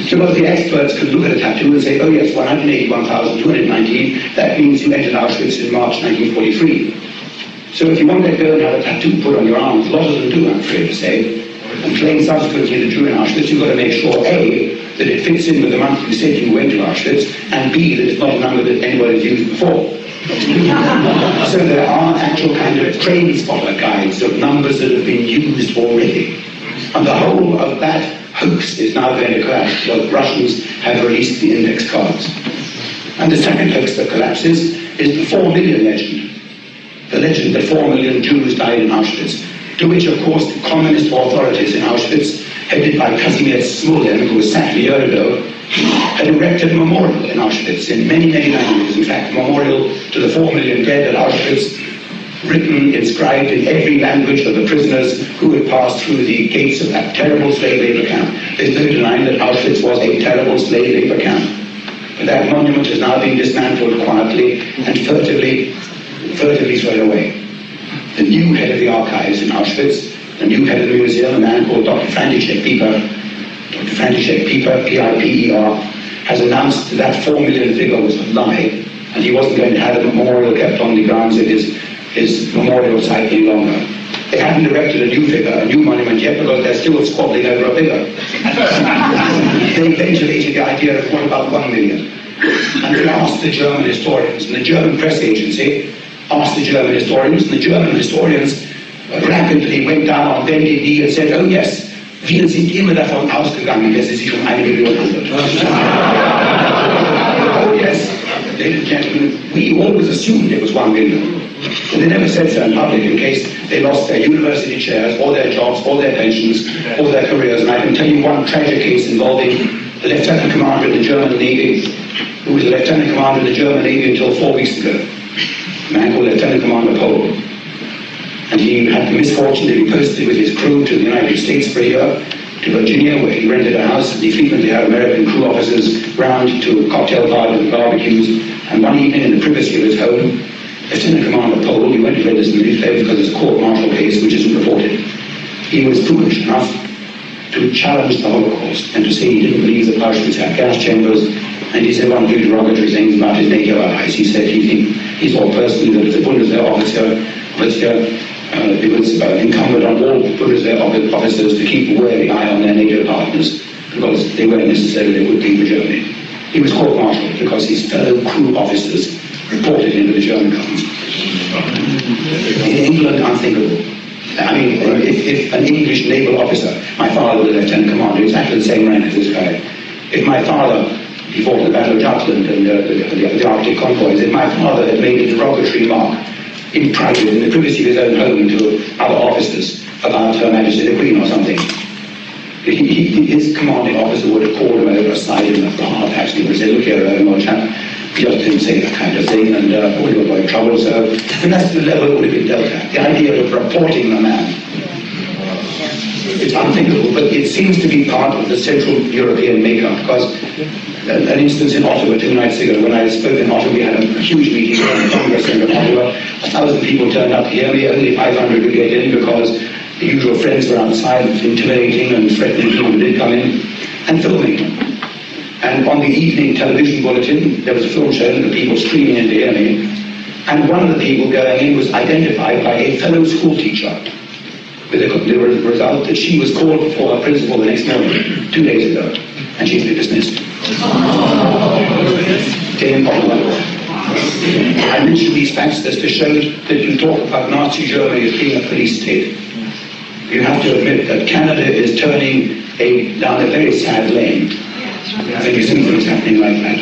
Speaker 2: Because the experts can look at a tattoo and say, oh yes, 181,219, that means you entered Auschwitz in March 1943. So if you want to go and have a tattoo put on your arm, a lot of them do, I'm afraid to say, and claim subsequently that you're in Auschwitz, you've got to make sure, A, that it fits in with the month you said you went to Auschwitz, and B, that it's not a number that anybody's used before. So there are actual kind of train spotter guides of numbers that have been used already. And the whole of that hoax is now going to collapse because the Russians have released the index cards. And the second hoax that collapses is the 4 million legend. The legend that 4 million Jews died in Auschwitz, to which, of course, the communist authorities in Auschwitz, headed by Kazimierz Smolin, who was sacked a year ago, had erected a memorial in Auschwitz in many, many languages. In fact, a memorial to the 4 million dead at Auschwitz, written, inscribed in every language of the prisoners who had passed through the gates of that terrible slave labor camp. There's no denying that Auschwitz was a terrible slave labor camp. But that monument has now been dismantled quietly and furtively thrown away. The new head of the archives in Auschwitz, the new head of the museum, a man called Dr. František Pieper, P-I-P-E-R, has announced that that 4 million figure was a lie, and he wasn't going to have a memorial kept on the grounds of his memorial site any longer. They haven't erected a new figure, a new monument yet, because they're still squabbling over a figure. They ventilated the idea of what about 1 million? And they asked the German historians, and the German press agency asked the German historians, and the German historians rapidly went down on bended knee and said, oh yes, wir sind immer davon ausgegangen, dass es sich 1 Million handelt. Oh yes, ladies and gentlemen, we always assumed it was 1 million. But they never said so in public in case they lost their university chairs, or their jobs, or their pensions, or their careers. And I can tell you one tragic case involving the Lieutenant Commander of the German Navy, who was the Lieutenant Commander of the German Navy until 4 weeks ago. A man called Lieutenant Commander Pohl. And he had the misfortune to be posted with his crew to the United States for a year, to Virginia, where he rented a house, and he frequently had American crew officers round to cocktail parties and barbecues. And one evening, in the privacy of his home, Lieutenant Commander Pole, he went to read this in the newspaper because it's a court-martial case which isn't reported. He was foolish enough to challenge the Holocaust and to say he didn't believe that Auschwitz had gas chambers, and he said one of the derogatory things about his NATO allies. He said he saw personally that the Bundeswehr officer it was incumbent on all Bundeswehr officers to keep a wary eye on their NATO partners because they weren't necessarily a good thing for Germany. He was court-martialed because his fellow crew officers reported him to the German government. In England, unthinkable. I mean, if an English naval officer, my father was a lieutenant commander, exactly the same rank as this guy. If my father, he fought in the Battle of Jutland and the Arctic convoys, if my father had made a derogatory remark in private, in the privacy of his own home, to other officers about Her Majesty the Queen or something, his commanding officer would have called him over aside in the heart, actually, and said, "Look here, old chap, you just didn't say that kind of thing, and all you were in trouble." So, and that's the level it would have been dealt at. The idea of reporting the man, it's unthinkable, but it seems to be part of the Central European makeup, because an instance in Ottawa 2 nights ago, when I spoke in Ottawa, we had a huge meeting in the Congress Centre in Ottawa. 1,000 people turned up to hear me, only 500 would get in because the usual friends were outside intimidating and threatening people who did come in, and filming. And on the evening television bulletin, there was a film shown of the people streaming in to hear me, and one of the people going in was identified by a fellow school teacher, with the result that she was called before her principal the next morning, 2 days ago, and she's been dismissed. I mention these facts just to show that you talk about Nazi Germany as being a police state. You have to admit that Canada is turning down a very sad lane. I think you see things happening like that.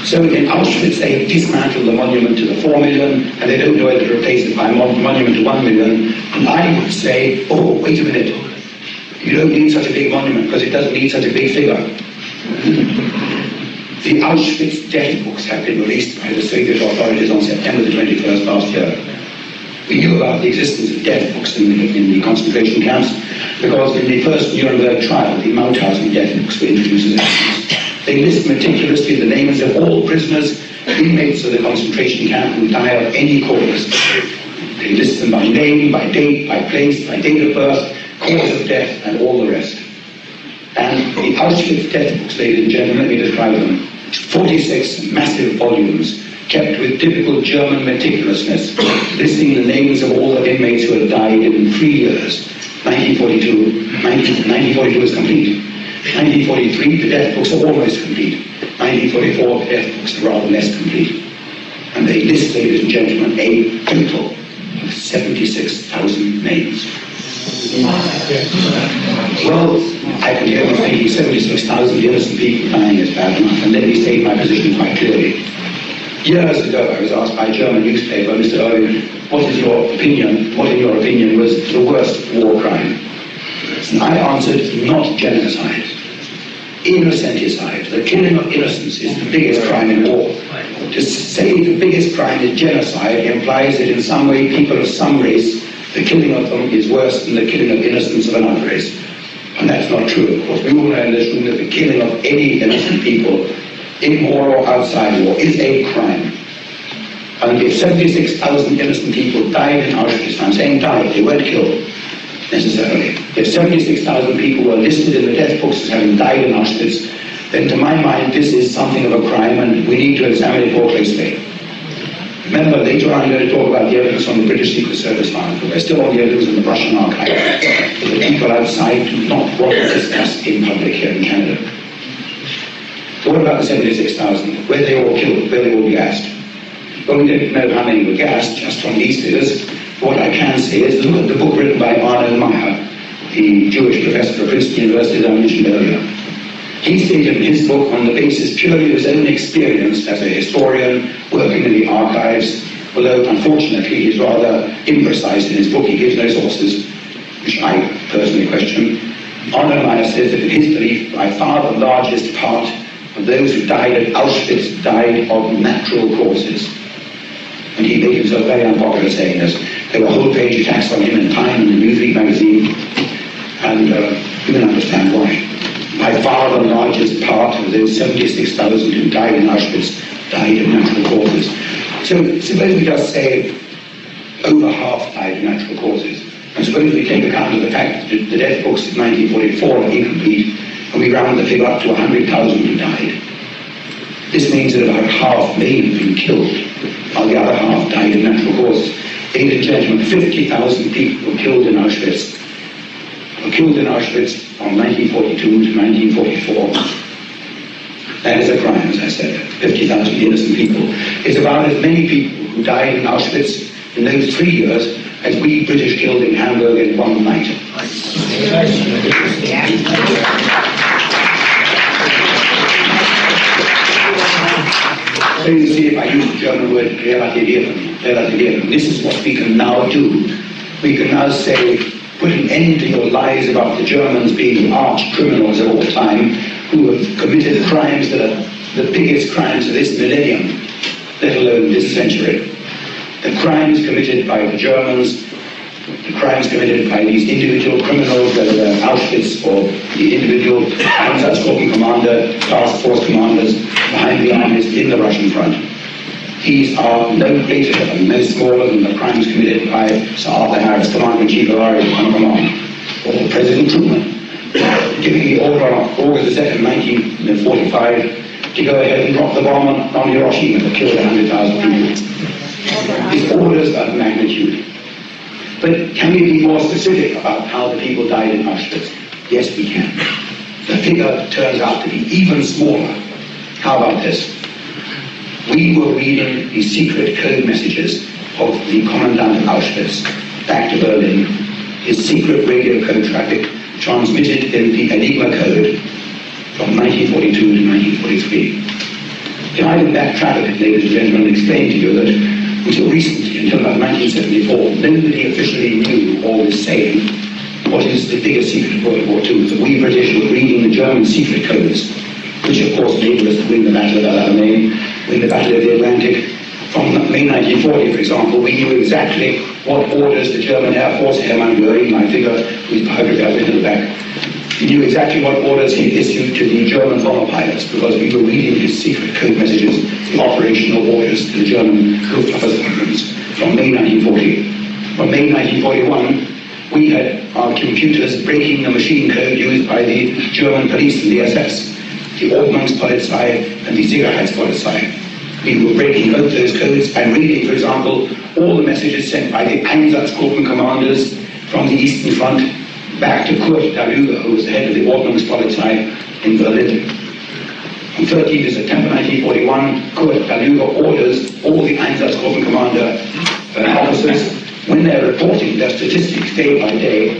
Speaker 2: So in Auschwitz, they dismantled the monument to the 4 million, and they don't know whether to replace it by a monument to 1 million. And I would say, oh, wait a minute. You don't need such a big monument because it doesn't need such a big figure. The Auschwitz death books have been released by the Soviet authorities on September the 21st last year. We knew about the existence of death books in the concentration camps because in the first Nuremberg trial, the Mauthausen death books were introduced as evidence. They list meticulously the names of all prisoners, inmates of the concentration camp who die of any cause. They list them by name, by date, by place, by date of birth, cause of death, and all the rest. And the Auschwitz death books, ladies and gentlemen, let me describe them. 46 massive volumes, kept with typical German meticulousness, listing the names of all the inmates who had died in 3 years. 1942 is complete. 1943, the death books are almost complete. 1944, the death books are rather less complete. And they list, ladies and gentlemen, a total of 76,000 names. Well, I can hear you thinking 76,000 innocent people dying is bad enough, and let me state my position quite clearly. Years ago, I was asked by a German newspaper, Mr. Irving, what in your opinion was the worst war crime? And I answered, not genocide. Innocenticide. The killing of innocents is the biggest crime in war. To say the biggest crime is genocide implies that in some way people of some race, the killing of them is worse than the killing of innocents of another race. And that's not true, of course. We all know in this room that the killing of any innocent people, in war or outside war, is a crime. And if 76,000 innocent people died in Auschwitz, I'm saying died, they weren't killed necessarily. If 76,000 people were listed in the death books as having died in Auschwitz, then to my mind this is something of a crime and we need to examine it more closely. Remember, later on I'm going to talk about the evidence on the British Secret Service file, but we're still on the evidence in the Russian archive. But the people outside do not want to discuss in public here in Canada. So what about the 76,000? Were they all killed? Were they all gassed? Well, we don't know how many were gassed just from these figures. What I can say is look at the book written by Arno Meyer, the Jewish professor at Princeton University that I mentioned earlier. He stated in his book, on the basis purely of his own experience as a historian working in the archives, although unfortunately he's rather imprecise in his book, he gives no sources, which I personally question. Arno Meyer says that in his belief, by far the largest part of those who died at Auschwitz died of natural causes. And he made himself very unpopular saying this. There were whole-page attacks on him in Time and the Newsweek magazine, and you can understand why. By far the largest part of those 76,000 who died in Auschwitz died of natural causes. So suppose we just say over half died of natural causes. And suppose we take account of the fact that the death books of 1944 are incomplete, and we round the figure up to 100,000 who died. This means that about half may have been killed, while the other half died of natural causes. Ladies and gentlemen, 50,000 people were killed in Auschwitz. From 1942 to 1944. That is a crime, as I said. 50,000 innocent people. It's about as many people who died in Auschwitz in those 3 years as we British killed in Hamburg in one night. So you see, if I use the German word relativieren, this is what we can now do. We can now say, put an end to your lies about the Germans being arch criminals of all time, who have committed crimes that are the biggest crimes of this millennium, let alone this century. The crimes committed by the Germans, the crimes committed by these individual criminals, whether they're Auschwitz or the individual Einsatzgruppen commander, task force commanders behind the armies in the Russian front. These are no greater and no smaller than the crimes committed by Sir Arthur Harris, Commander-in-Chief of our Command, or President Truman, giving the order on August 2nd, 1945, to go ahead and drop the bomb on Hiroshima that killed 100,000 people. These orders of magnitude. But can we be more specific about how the people died in Auschwitz? Yes, we can. The figure turns out to be even smaller. How about this? We were reading the secret code messages of the Commandant of Auschwitz back to Berlin, his secret radio code traffic transmitted in the Enigma code from 1942 to 1943. Can I backtrack a bit, ladies and gentlemen, and explain to you that until recently, until about 1974, nobody officially knew or was saying what is the biggest secret of World War II, that we British were reading the German secret codes, which of course enabled us to win the Battle of El Alamein, win the Battle of the Atlantic. From May 1940, for example, we knew exactly what orders the German Air Force, Hermann Göring, my figure, whose biography I've written at the back, we knew exactly what orders he issued to the German bomber pilots, because we were reading his secret code messages, the operational orders to the German Luftwaffe squadrons from May 1940. From May 1941, we had our computers breaking the machine code used by the German police and the SS, the Ordnungspolizei and the Sicherheitspolizei. We were breaking both those codes and reading, for example, all the messages sent by the Einsatzgruppen commanders from the Eastern Front back to Kurt Daluga, who was the head of the Ordnungspolizei in Berlin. On 13th September 1941, Kurt Daluga orders all the Einsatzgruppen commander officers, when they're reporting their statistics day by day,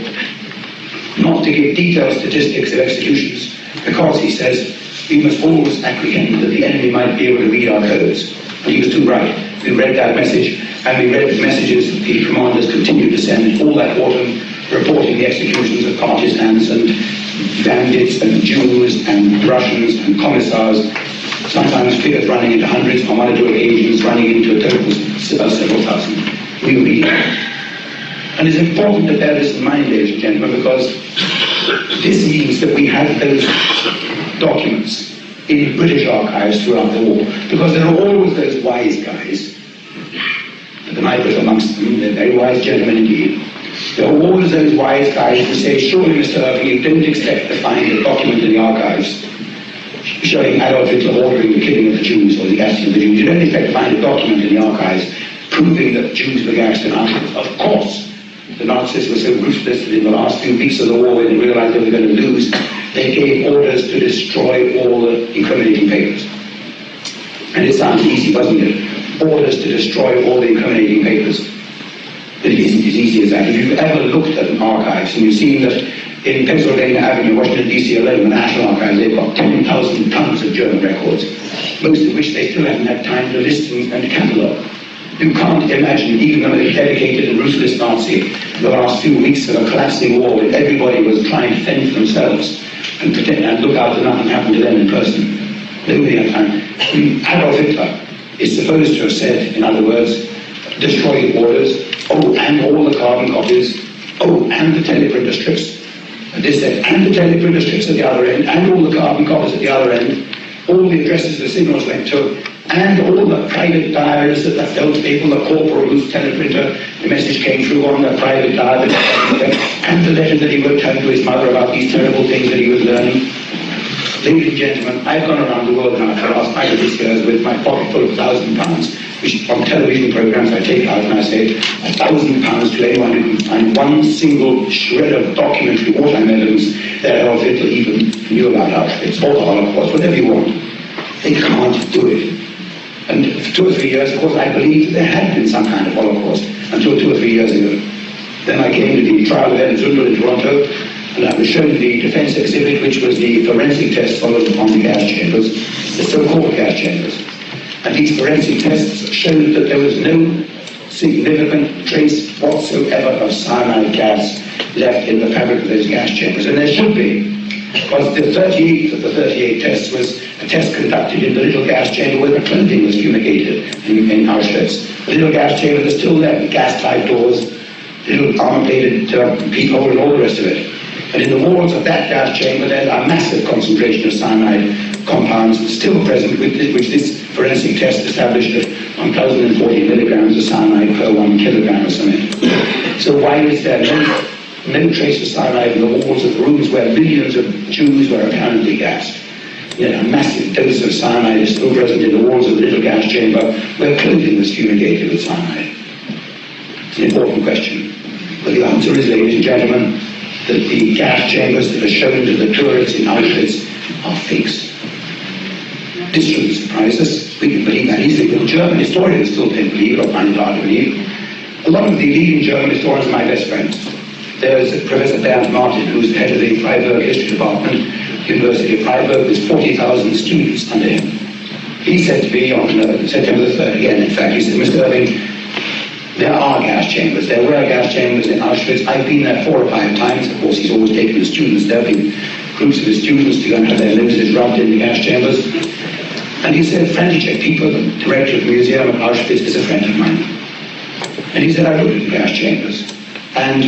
Speaker 2: not to give detailed statistics of executions, because, he says, we must always apprehend that the enemy might be able to read our codes. And he was too right. We read that message, and we read the messages that the commanders continued to send all that autumn, reporting the executions of partisans and bandits and Jews and Russians and commissars, sometimes figures running into hundreds, on one or two occasions running into a total of several thousand. We were reading. And it's important to bear this in mind, ladies and gentlemen, because this means that we have those documents in British archives throughout the war, because there are always those wise guys, and the knight was amongst them, they're very wise gentlemen indeed. There are always those wise guys who say, surely, Mr. Irving, you don't expect to find a document in the archives showing Adolf Hitler ordering the killing of the Jews or the gassing of the Jews. You don't expect to find a document in the archives proving that Jews were gassed in Auschwitz. Of course, the Nazis were so ruthless that in the last few weeks of the war, when they realized they were going to lose, they gave orders to destroy all the incriminating papers. And it sounds easy, doesn't it? Orders to destroy all the incriminating papers. But it isn't as easy as that. If you've ever looked at an archives and you've seen that in Pennsylvania Avenue, Washington, D.C. alone, the National Archives, they've got 10,000 tons of German records, most of which they still haven't had time to list and catalogue. You can't imagine even the most dedicated and ruthless Nazi the last few weeks of a collapsing war when everybody was trying to fend for themselves and pretend and look out that nothing happened to them in person. Nobody had time. Adolf Hitler is supposed to have said, in other words, destroy the borders, Oh, and all the carbon copies. Oh, and the teleprinter strips. And this said, and the teleprinter strips at the other end, and all the carbon copies at the other end, all the addresses the signals went to, and all the private diaries that the felt people, the corporal whose teleprinter the message came through on, the private diary, and the letter that he wrote home to his mother about these terrible things that he was learning. Ladies and gentlemen, I've gone around the world now for the last 5 or 6 years with my pocket full of £1,000, which from television programs I take out and I say, £1,000 to anyone who can find one single shred of documentary or time evidence that Adolf Hitler even knew about Auschwitz or the Holocaust, whatever you want. They can't do it. And for 2 or 3 years, of course, I believed that there had been some kind of Holocaust until 2 or 3 years ago. Then I came to the trial of Ellen Zundel in Toronto, and I was shown the defense exhibit, which was the forensic test followed upon the gas chambers, the so-called gas chambers. And these forensic tests showed that there was no significant trace whatsoever of cyanide gas left in the fabric of those gas chambers. And there should be, because the 38th of the 38 tests was a test conducted in the little gas chamber where the clothing was fumigated in Auschwitz. The little gas chamber is still there, with gas-tight doors, little armor-plated peephole and all the rest of it. And in the walls of that gas chamber there are massive concentration of cyanide compounds still present, which this forensic test established at 1,040 milligrams of cyanide per 1 kilogram of cement. So why is there no trace of cyanide in the walls of the rooms where millions of Jews were apparently gassed? Yet a massive dose of cyanide is still present in the walls of the little gas chamber where clothing was fumigated with cyanide. It's an important question. But the answer is, ladies and gentlemen, that the gas chambers that are shown to the tourists in Auschwitz are fakes. This shouldn't surprise us. We can believe that easily. The German historians still don't believe it or find it hard to believe. A lot of the leading German historians are my best friends. There's Professor Bernd Martin, who's the head of the Freiburg History Department, University of Freiburg, with 40,000 students under him. He said to me on September the 3rd, again, in fact, he said, Mr. Irving, there are gas chambers. There were gas chambers in Auschwitz. I've been there 4 or 5 times. Of course, he's always taken the students. There have been groups of his students to go and have their noses rubbed in the gas chambers. And he said, František Pieper, the director of the museum of Auschwitz, is a friend of mine. And he said, I looked at the gas chambers. And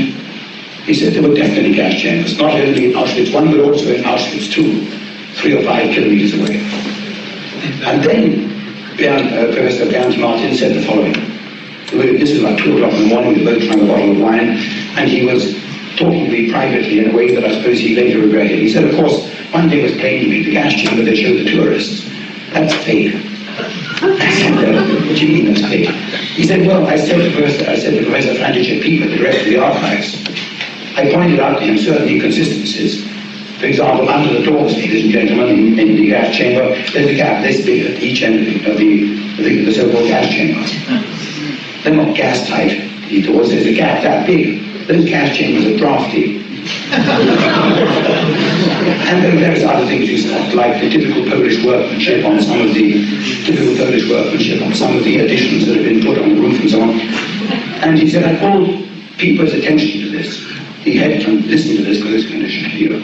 Speaker 2: he said there were definitely gas chambers, not only in Auschwitz 1, but also in Auschwitz 2, 3 or 5 kilometers away. And then Professor Bernd Martin said the following. This was about 2 o'clock in the morning, we were both trying a bottle of wine, and he was talking to me privately in a way that I suppose he later regretted. He said, of course, one day was plain to me, the gas chamber they showed the tourists. That's fake. I said, what do you mean that's fake? He said, well, I said to Professor František Pieper, the director of the archives, I pointed out to him certain inconsistencies. For example, under the doors, ladies and gentlemen, in the gas chamber, there's a gap this big at each end of the so-called gas chamber. They're not gas tight, the doors, there's a gap that big. Those gas chambers are drafty. And then there's other things you said, like the typical Polish workmanship on some of the additions that have been put on the roof and so on. And he said, I called Pieper's attention to this. He had to listen to this because it's going to shock you.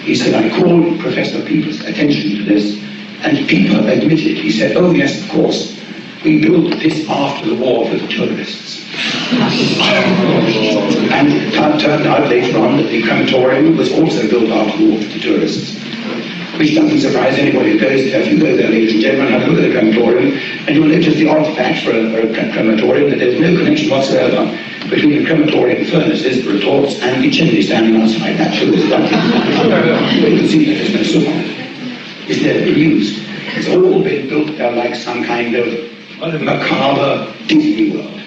Speaker 2: He said, I called Professor Pieper's attention to this, and Pieper admitted, he said, oh yes, of course, we built this after the war for the tourists. And it turned out later on that the crematorium was also built after the war for the tourists. Which doesn't surprise anybody who goes there. If you go there, ladies and gentlemen, have a look at the crematorium, and you'll notice the odd fact for a crematorium that there's no connection whatsoever between the crematorium furnaces, the retorts, and the chimney standing outside. That shows that. You can see that there's no soot on it. It's never been used. It's all been built there like some kind of macabre Disney World.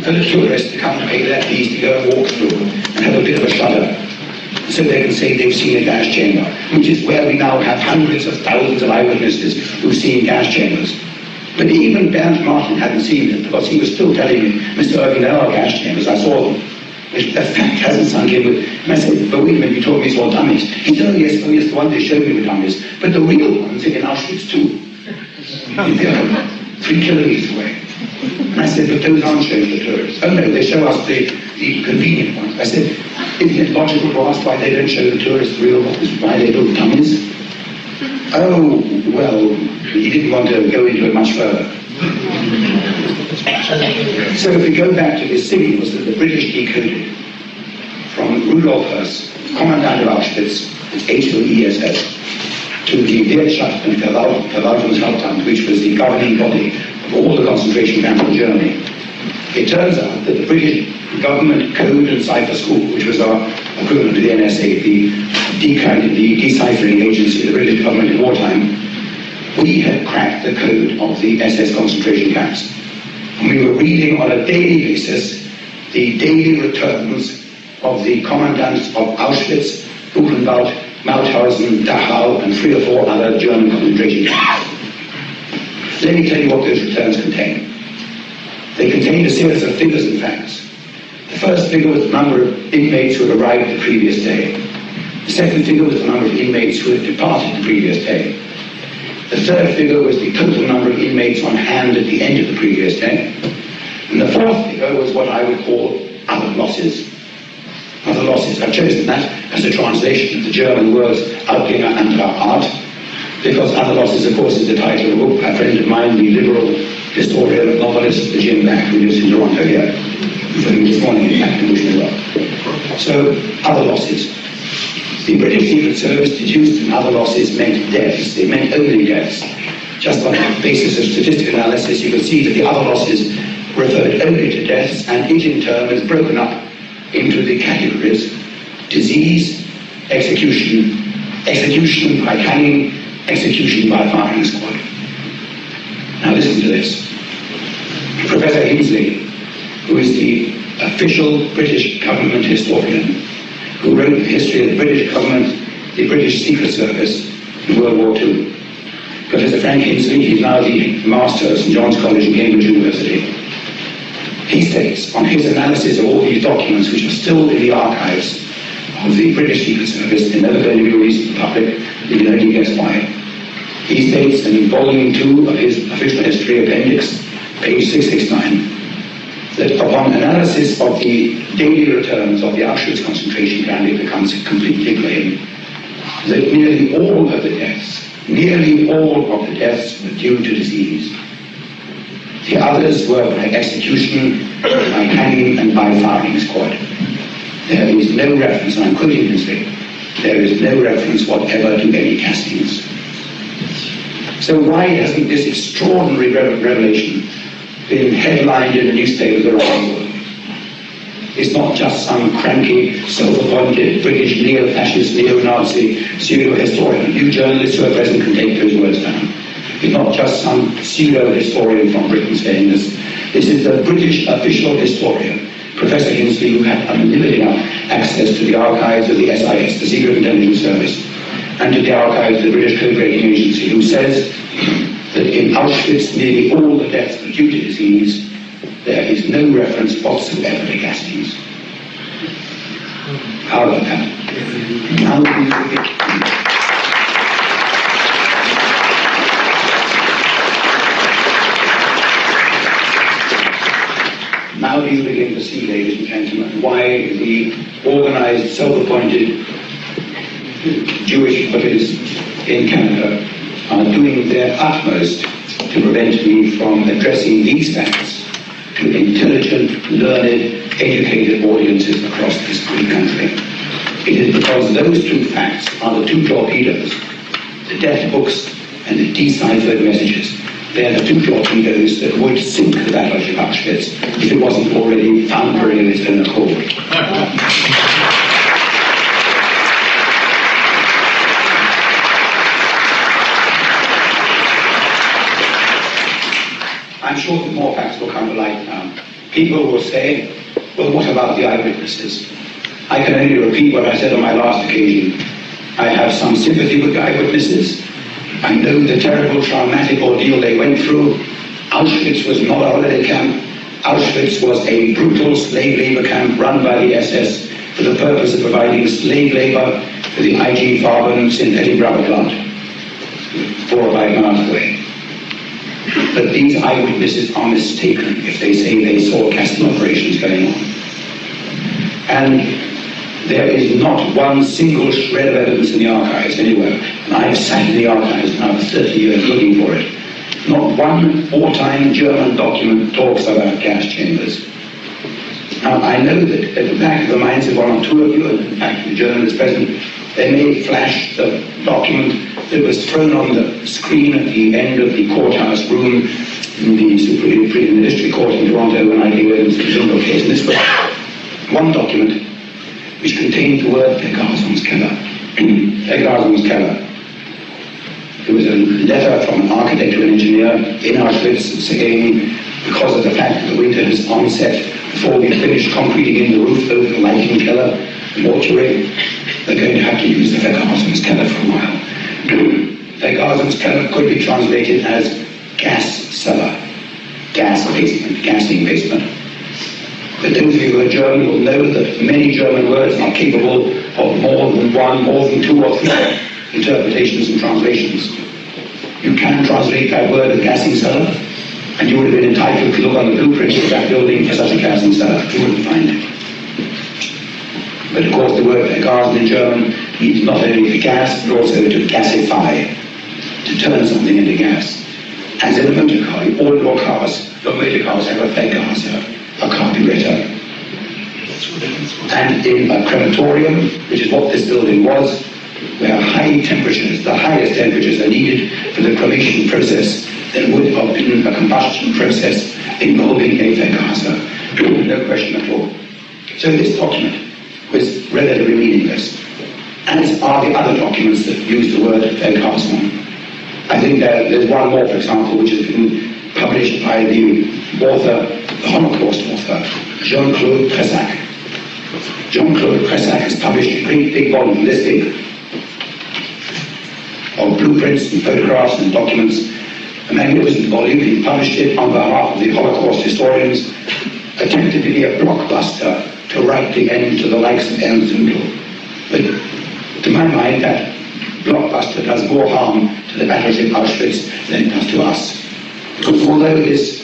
Speaker 2: For the tourists to come and pay their fees to go and walk through and have a bit of a shudder, so they can say they've seen a gas chamber, which is where we now have hundreds of thousands of eyewitnesses who've seen gas chambers. But even Bernd Martin hadn't seen them, because he was still telling me, Mr. Irving, there are gas chambers, I saw them. The fact hasn't sunk in with, and I said, but wait a minute, you told me it's all dummies. He said, oh yes, the ones they showed me were dummies, but the real ones are in Auschwitz too. They're 3 kilometers away. And I said, but those aren't shown to the tourists. Oh no, they show us the convenient ones. I said, isn't it logical to ask why they don't show the tourists the real ones, why they build dummies? Oh, well, he didn't want to go into it much further. So if we go back to this signals that the British decoded from Rudolf Höss, Commandant of Auschwitz, HOESS, to the Wirtschaft and Verwaltungshauptamt, which was the governing body of all the concentration camps in Germany. It turns out that the British government code and cipher school, which was our equivalent to the NSA, the deciphering agency of the British government in wartime, we had cracked the code of the SS concentration camps. And we were reading on a daily basis the daily returns of the commandants of Auschwitz, Buchenwald, Mauthausen, Dachau, and 3 or 4 other German concentration camps. Let me tell you what those returns contain. They contained a series of figures and facts. The first figure was the number of inmates who had arrived the previous day. The second figure was the number of inmates who had departed the previous day. The third figure was the total number of inmates on hand at the end of the previous day. And the fourth figure was what I would call other losses. Other losses. I've chosen that as a translation of the German words Ausgänge anderer Art, because Other Losses, of course, is the title of a book by a friend of mine, the liberal historian and novelist Jim Back, who lives in Toronto here. This morning, in fact, in Bushmill. So, other losses. The British Secret Service deduced that other losses meant deaths. It meant only deaths. Just on the basis of statistical analysis, you can see that the other losses referred only to deaths, and it in turn is broken up into the categories: disease, execution, execution by hanging, execution by firing squad. Now listen to this. Professor Hinsley, who is the official British government historian, who wrote the history of the British government, the British Secret Service in World War II. Professor Frank Hinsley, he's now the master at St John's College in Cambridge University. He states, on his analysis of all these documents which are still in the archives of the British Secret Service, they're never going to be released to the public, you can only guess why. He states in volume 2 of his official history appendix, page 669, that upon analysis of the daily returns of the Auschwitz concentration camp, it becomes completely plain that nearly all of the deaths were due to disease. The others were by execution, by hanging, and by firing squad. There is no reference, and I'm quoting Hinsley, there is no reference whatever to any castings. So why hasn't this extraordinary revelation been headlined in the newspapers around the world? It's not just some cranky, self-appointed British neo-fascist, neo-Nazi pseudo-historian. You journalists who are present can take those words down. It's not just some pseudo-historian from Britain saying this. This is the British official historian, Professor Hinsley, who had unlimited access to the archives of the SIS, the Secret Intelligence Service, and to the archives of the British Code Breaking Agency, who says that in Auschwitz nearly all the deaths were due to disease. There is no reference whatsoever to castings. How about that? Now do you begin to see, ladies and gentlemen, why the organized, self-appointed Jewish puppets in Canada are doing their utmost to prevent me from addressing these facts to intelligent, learned, educated audiences across this great country. It is because those two facts are the two torpedoes, the death books and the deciphered messages. They are the two torpedoes that would sink the battleship Auschwitz if it wasn't already foundering of its own accord. I'm sure that more facts will come to light now. People will say, well, what about the eyewitnesses? I can only repeat what I said on my last occasion. I have some sympathy with the eyewitnesses. I know the terrible traumatic ordeal they went through. Auschwitz was not a holiday camp. Auschwitz was a brutal slave labor camp run by the SS for the purpose of providing slave labor for the IG Farben synthetic rubber plant, 4 or 5 miles away. But these eyewitnesses are mistaken if they say they saw casting operations going on. And there is not one single shred of evidence in the archives anywhere. And I've sat in the archives now for 30 years looking for it. Not one wartime German document talks about gas chambers. Now, I know that at the back of the minds of one or two of you, and in fact the journalists present, they may flash the document that was thrown on the screen at the end of the courthouse room in the district court in Toronto when I gave evidence in the Zumbo case. And this was one document which contained the word Vergasungskeller. Vergasungskeller. It was a letter from an architect to an engineer in Auschwitz saying, because of the fact that the winter has onset, before we finish concreting in the roof over the lighting keller, the mortuary, they're going to have to use the Vergasungskeller for a while. Vergasungskeller could be translated as gas cellar, gas basement, gassing basement. But those of you who are German will know that many German words are capable of more than one, more than two or three interpretations and translations. You can translate that word as gassing cellar, and you would have been entitled to look on the blueprints of that building for such a gassing cellar. You wouldn't find it. But of course the word gas in German means not only to gas, but also to gasify, to turn something into gas. As in a motor car, all your motor cars have a vergaser, a carburetor. And in a crematorium, which is what this building was, where high temperatures, the highest temperatures are needed for the cremation process, there would have been a combustion process involving a vergaser. No question at all. So this document was relatively meaningless, as are the other documents that use the word vergasung. I think there's one more, for example, which has been published by the author, the Holocaust author, Jean-Claude Pressac. Jean-Claude Pressac has published a great big volume, this big, of blueprints and photographs and documents, a magnificent volume. He published it on behalf of the Holocaust historians, attempted to be a blockbuster to write the end to the likes of Ernst Zundel. But to my mind, that blockbuster does more harm to the battleship Auschwitz than it does to us. Because although this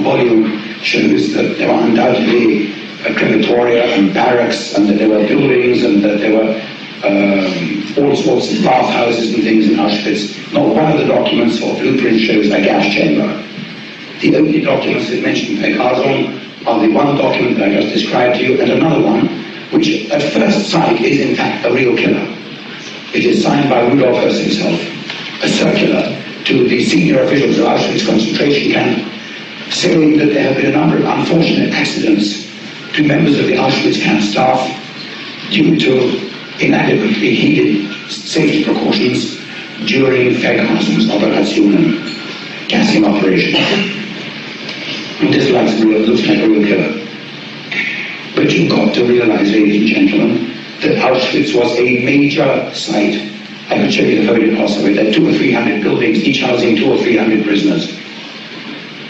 Speaker 2: volume shows that there were undoubtedly crematoria and barracks, and that there were buildings, and that there were all sorts of bathhouses and things in Auschwitz, not one of the documents or blueprints shows a gas chamber. The only documents that mention Vergasung are the one document that I just described to you, and another one, which at first sight is in fact a real killer. It is signed by Rudolf Höss himself, a circular to the senior officials of Auschwitz concentration camp, saying that there have been a number of unfortunate accidents to members of the Auschwitz camp staff due to inadequately heeded safety precautions during Vergasungsoperationen, gassing operations. And this looks like a real killer. But you've got to realize, ladies and gentlemen, that Auschwitz was a major site. I could show you the photographs of it. There are 200 or 300 buildings, each housing 200 or 300 prisoners.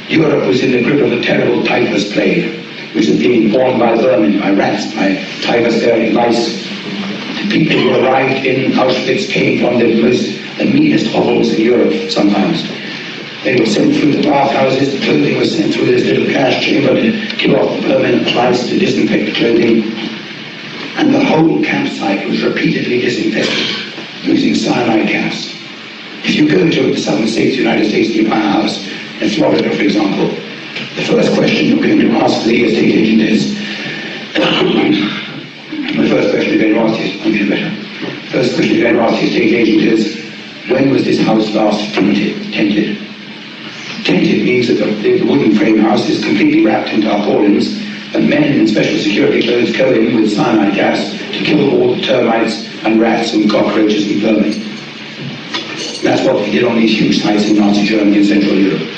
Speaker 2: Europe was in the grip of the terrible typhus plague, which was being borne by vermin, by rats, by typhus-bearing lice. The people who arrived in Auschwitz came from the meanest hovels in Europe sometimes. They were sent through the bathhouses, the clothing was sent through this little gas chamber to kill off the vermin and lice, to disinfect the clothing. And the whole campsite was repeatedly disinfected using cyanide gas. If you go to the southern states, the United States, you buy a house in Florida, for example, the first question you're going to ask the estate agent is, First question you're going to ask the estate agent is, when was this house last tented? Tented means that the wooden frame house is completely wrapped in tarpaulins, and men in special security clothes go in with cyanide gas to kill all the termites and rats and cockroaches and vermin. That's what they did on these huge sites in Nazi Germany and Central Europe.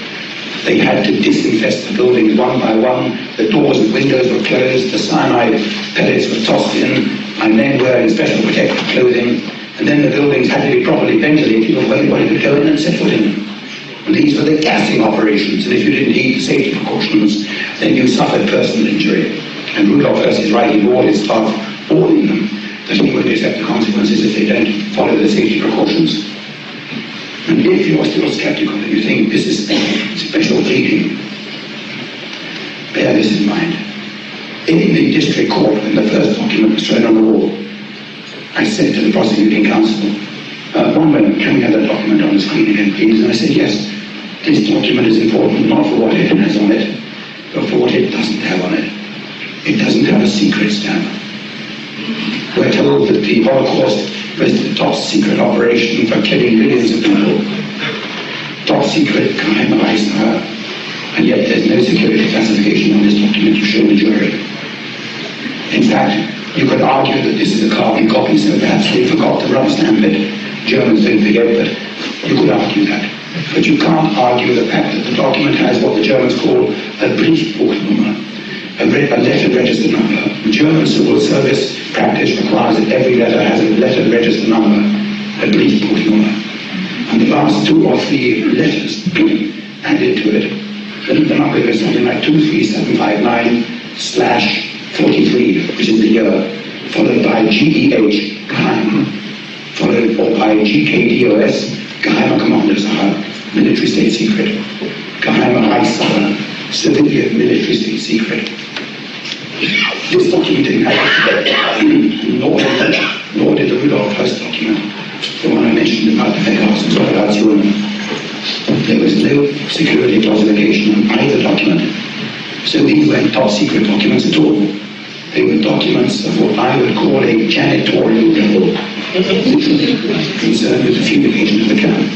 Speaker 2: They had to disinfect the buildings one by one, the doors and windows were closed, the cyanide pellets were tossed in, and men wearing special protective clothing, and then the buildings had to be properly ventilated or anybody could go in and set foot in them. And these were the gassing operations, and if you didn't heed the safety precautions, then you suffered personal injury. And Rudolf Höss is writing all his staff, warning them that he would accept the consequences if they don't follow the safety precautions. And if you are still skeptical and you think this is special pleading, bear this in mind. In the district court, when the first document was thrown on the wall, I said to the prosecuting counsel, one moment, can we have that document on the screen again, please? And I said, yes. This document is important not for what it has on it, but for what it doesn't have on it. It doesn't have a secret stamp. We're told that the Holocaust was the top secret operation for killing millions of people. Top secret, geheime Reichswehr, and yet there's no security classification on this document to show the jury. In fact, you could argue that this is a carbon copy, so perhaps they forgot to rubber stamp it. Germans don't forget, but you could argue that. But you can't argue the fact that the document has what the Germans call a Briefbuchnummer, a letter register number. The German civil service practice requires that every letter has a letter register number, a Briefbuchnummer. And the last two or three letters added to it, the number is something like 23759/43, which is the year, followed by GEH, geheim, followed by GKDOS, Geheimer Kommandosache, military state secret, Geheimer Reichssache, civilian military state secret. This document didn't have nor did the Rudolf Höss document, the one I mentioned about the Verkaufsoperation. There was no security classification on either document, so these weren't top secret documents at all. They were documents of what I would call a janitorial level, concerned with the fumigation of the camp.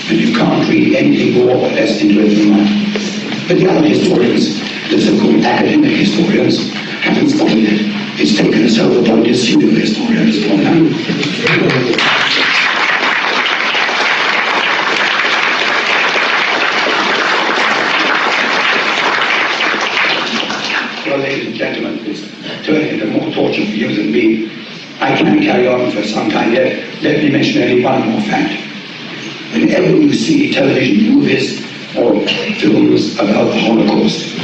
Speaker 2: And you can't read anything more or less into it than that. But the other historians, the so-called academic historians, haven't spotted it. It's taken a self-appointed pseudo-historian to spot it. Well, ladies and gentlemen, it's turning into more torture for you than me. I can carry on for some time yet. Let me mention only one more fact. Whenever you see television movies or films about the Holocaust,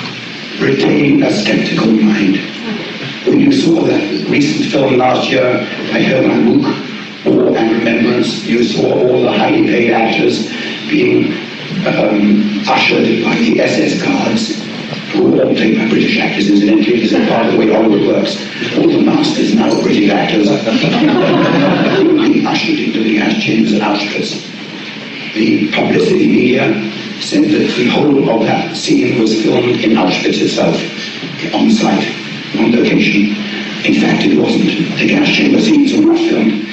Speaker 2: retain a skeptical mind. When you saw that recent film last year by Hermann Buch, War and Remembrance, you saw all the highly paid actors being ushered by the SS guards, who were all played by British actors, incidentally. This is part of the way Hollywood works. All the masters now are British actors being ushered into the gas chambers at Auschwitz. The publicity media said that the whole of that scene was filmed in Auschwitz itself, on site, on location. In fact, it wasn't. The gas chamber scenes were not filmed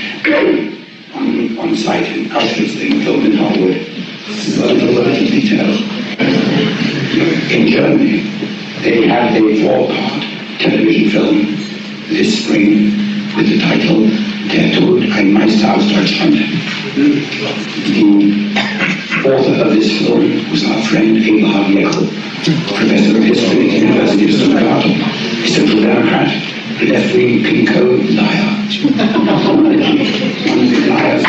Speaker 2: on site in Auschwitz. They were filmed in Hollywood. This is a little detail. In Germany, they had a 4-part television film this spring with the title Der Tod ein Meister aus Deutschland. The author of this film was our friend Abraham Jekyll, professor of history at the University of Stuttgart, a social democrat, left-wing pinko liar. One of the liars.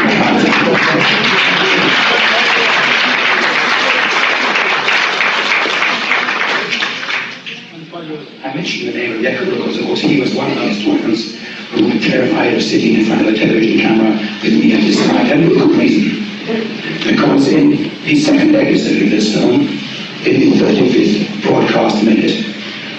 Speaker 2: I mentioned the name of Jekyll because, of course, he was one of the historians who were terrified of sitting in front of a television camera with me at his side, and with good reason. Because in the second episode of this film, in the 35th broadcast minute,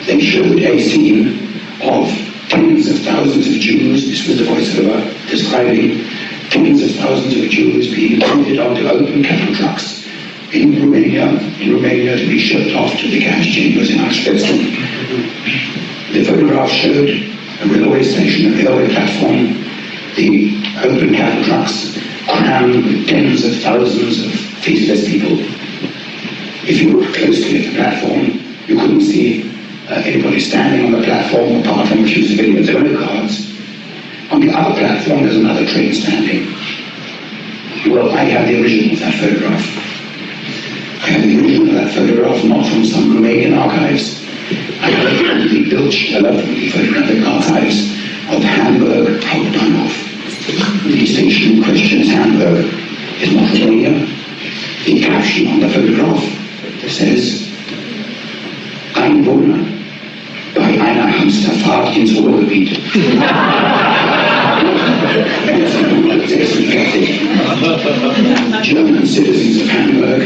Speaker 2: they showed a scene of tens of thousands of Jews, this was the voiceover describing tens of thousands of Jews being loaded onto open cattle trucks in Romania to be shipped off to the gas chambers in Auschwitz. The photograph showed a railway station, a railway platform, the open cattle trucks crammed with tens of thousands of faceless people. If you looked closely at the platform, you couldn't see anybody standing on the platform apart from a few civilians. There were no guards. On the other platform, there's another train standing. Well, I have the original of that photograph. I have the original of that photograph, not from some Romanian archives. I have it from the photographic archives of Hamburg, Hauptbahnhof. The station in question is Hamburg, is not Romania. The caption on the photograph says, Einwohner bei einer Hamsterfahrt ins Ruhrgebiet. German citizens of Hamburg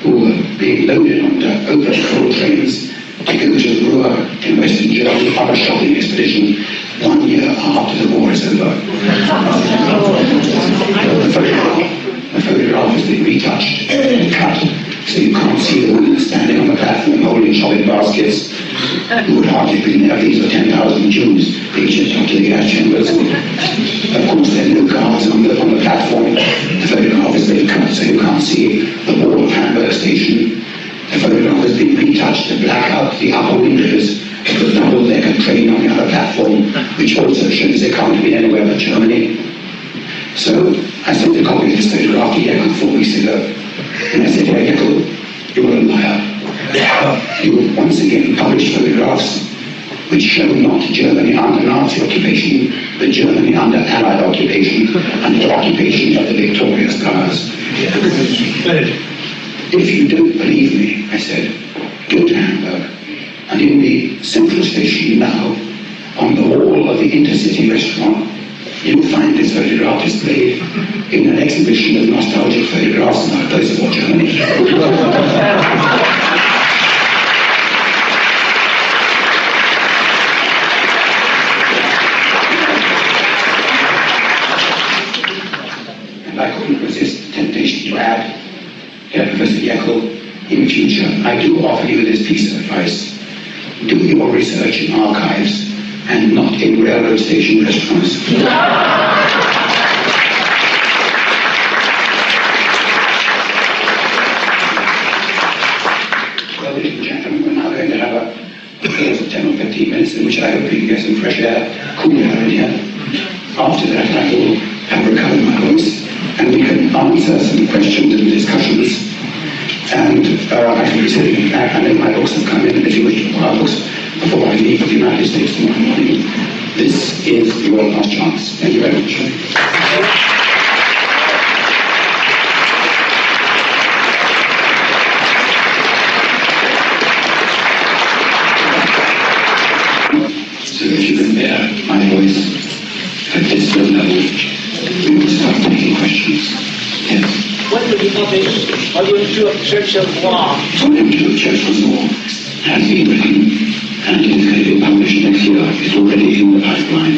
Speaker 2: who were being loaded onto open coal trains to go to Ruhr in Western Germany on a shopping expedition 1 year after the war is over. The photograph has been retouched and cut so you can't see the women standing on the platform holding shopping baskets. You would hardly have been there. These were 10,000 Jews being shipped up to the gas chambers. Of course, there are no guards on the platform. The photograph is very cut, so you can't see the wall of Hamburg station. The photograph has been retouched to black out the upper windows of the double-decker train on the other platform, which also shows they can't have been anywhere but Germany. So I sent a copy of this photograph to Jekyll 4 weeks ago, and I said, Jekyll, you're a liar. You once again publish photographs which show not Germany under Nazi occupation, but Germany under Allied occupation, under occupation of the victorious powers. If you don't believe me, I said, go to Hamburg, and in the central station now, on the wall of the Intercity restaurant, you'll find this photograph displayed in an exhibition of nostalgic photographs about post-war Germany. And I couldn't resist the temptation to add, Professor Jekyll, in future, I do offer you this piece of advice. Do your research in archives and not in railroad station restaurants. Well, ladies and gentlemen, we're now going to have a pause of 10 or 15 minutes in which I hope we can get some fresh air, cool air in here. After that, I will have recovered my voice, and we can answer some questions and discussions. And I can be sitting back, and then my books have come in, and if you wish to buy books before I leave for the United States tomorrow morning, this is your last chance. Thank you very much. So if you can bear my voice at this low level, we will start taking questions. Yes.
Speaker 3: When will you publish Volume 2 of Church of War?
Speaker 2: Volume 2 of Church of War has been written and it is going to be published next year. It's already in the pipeline.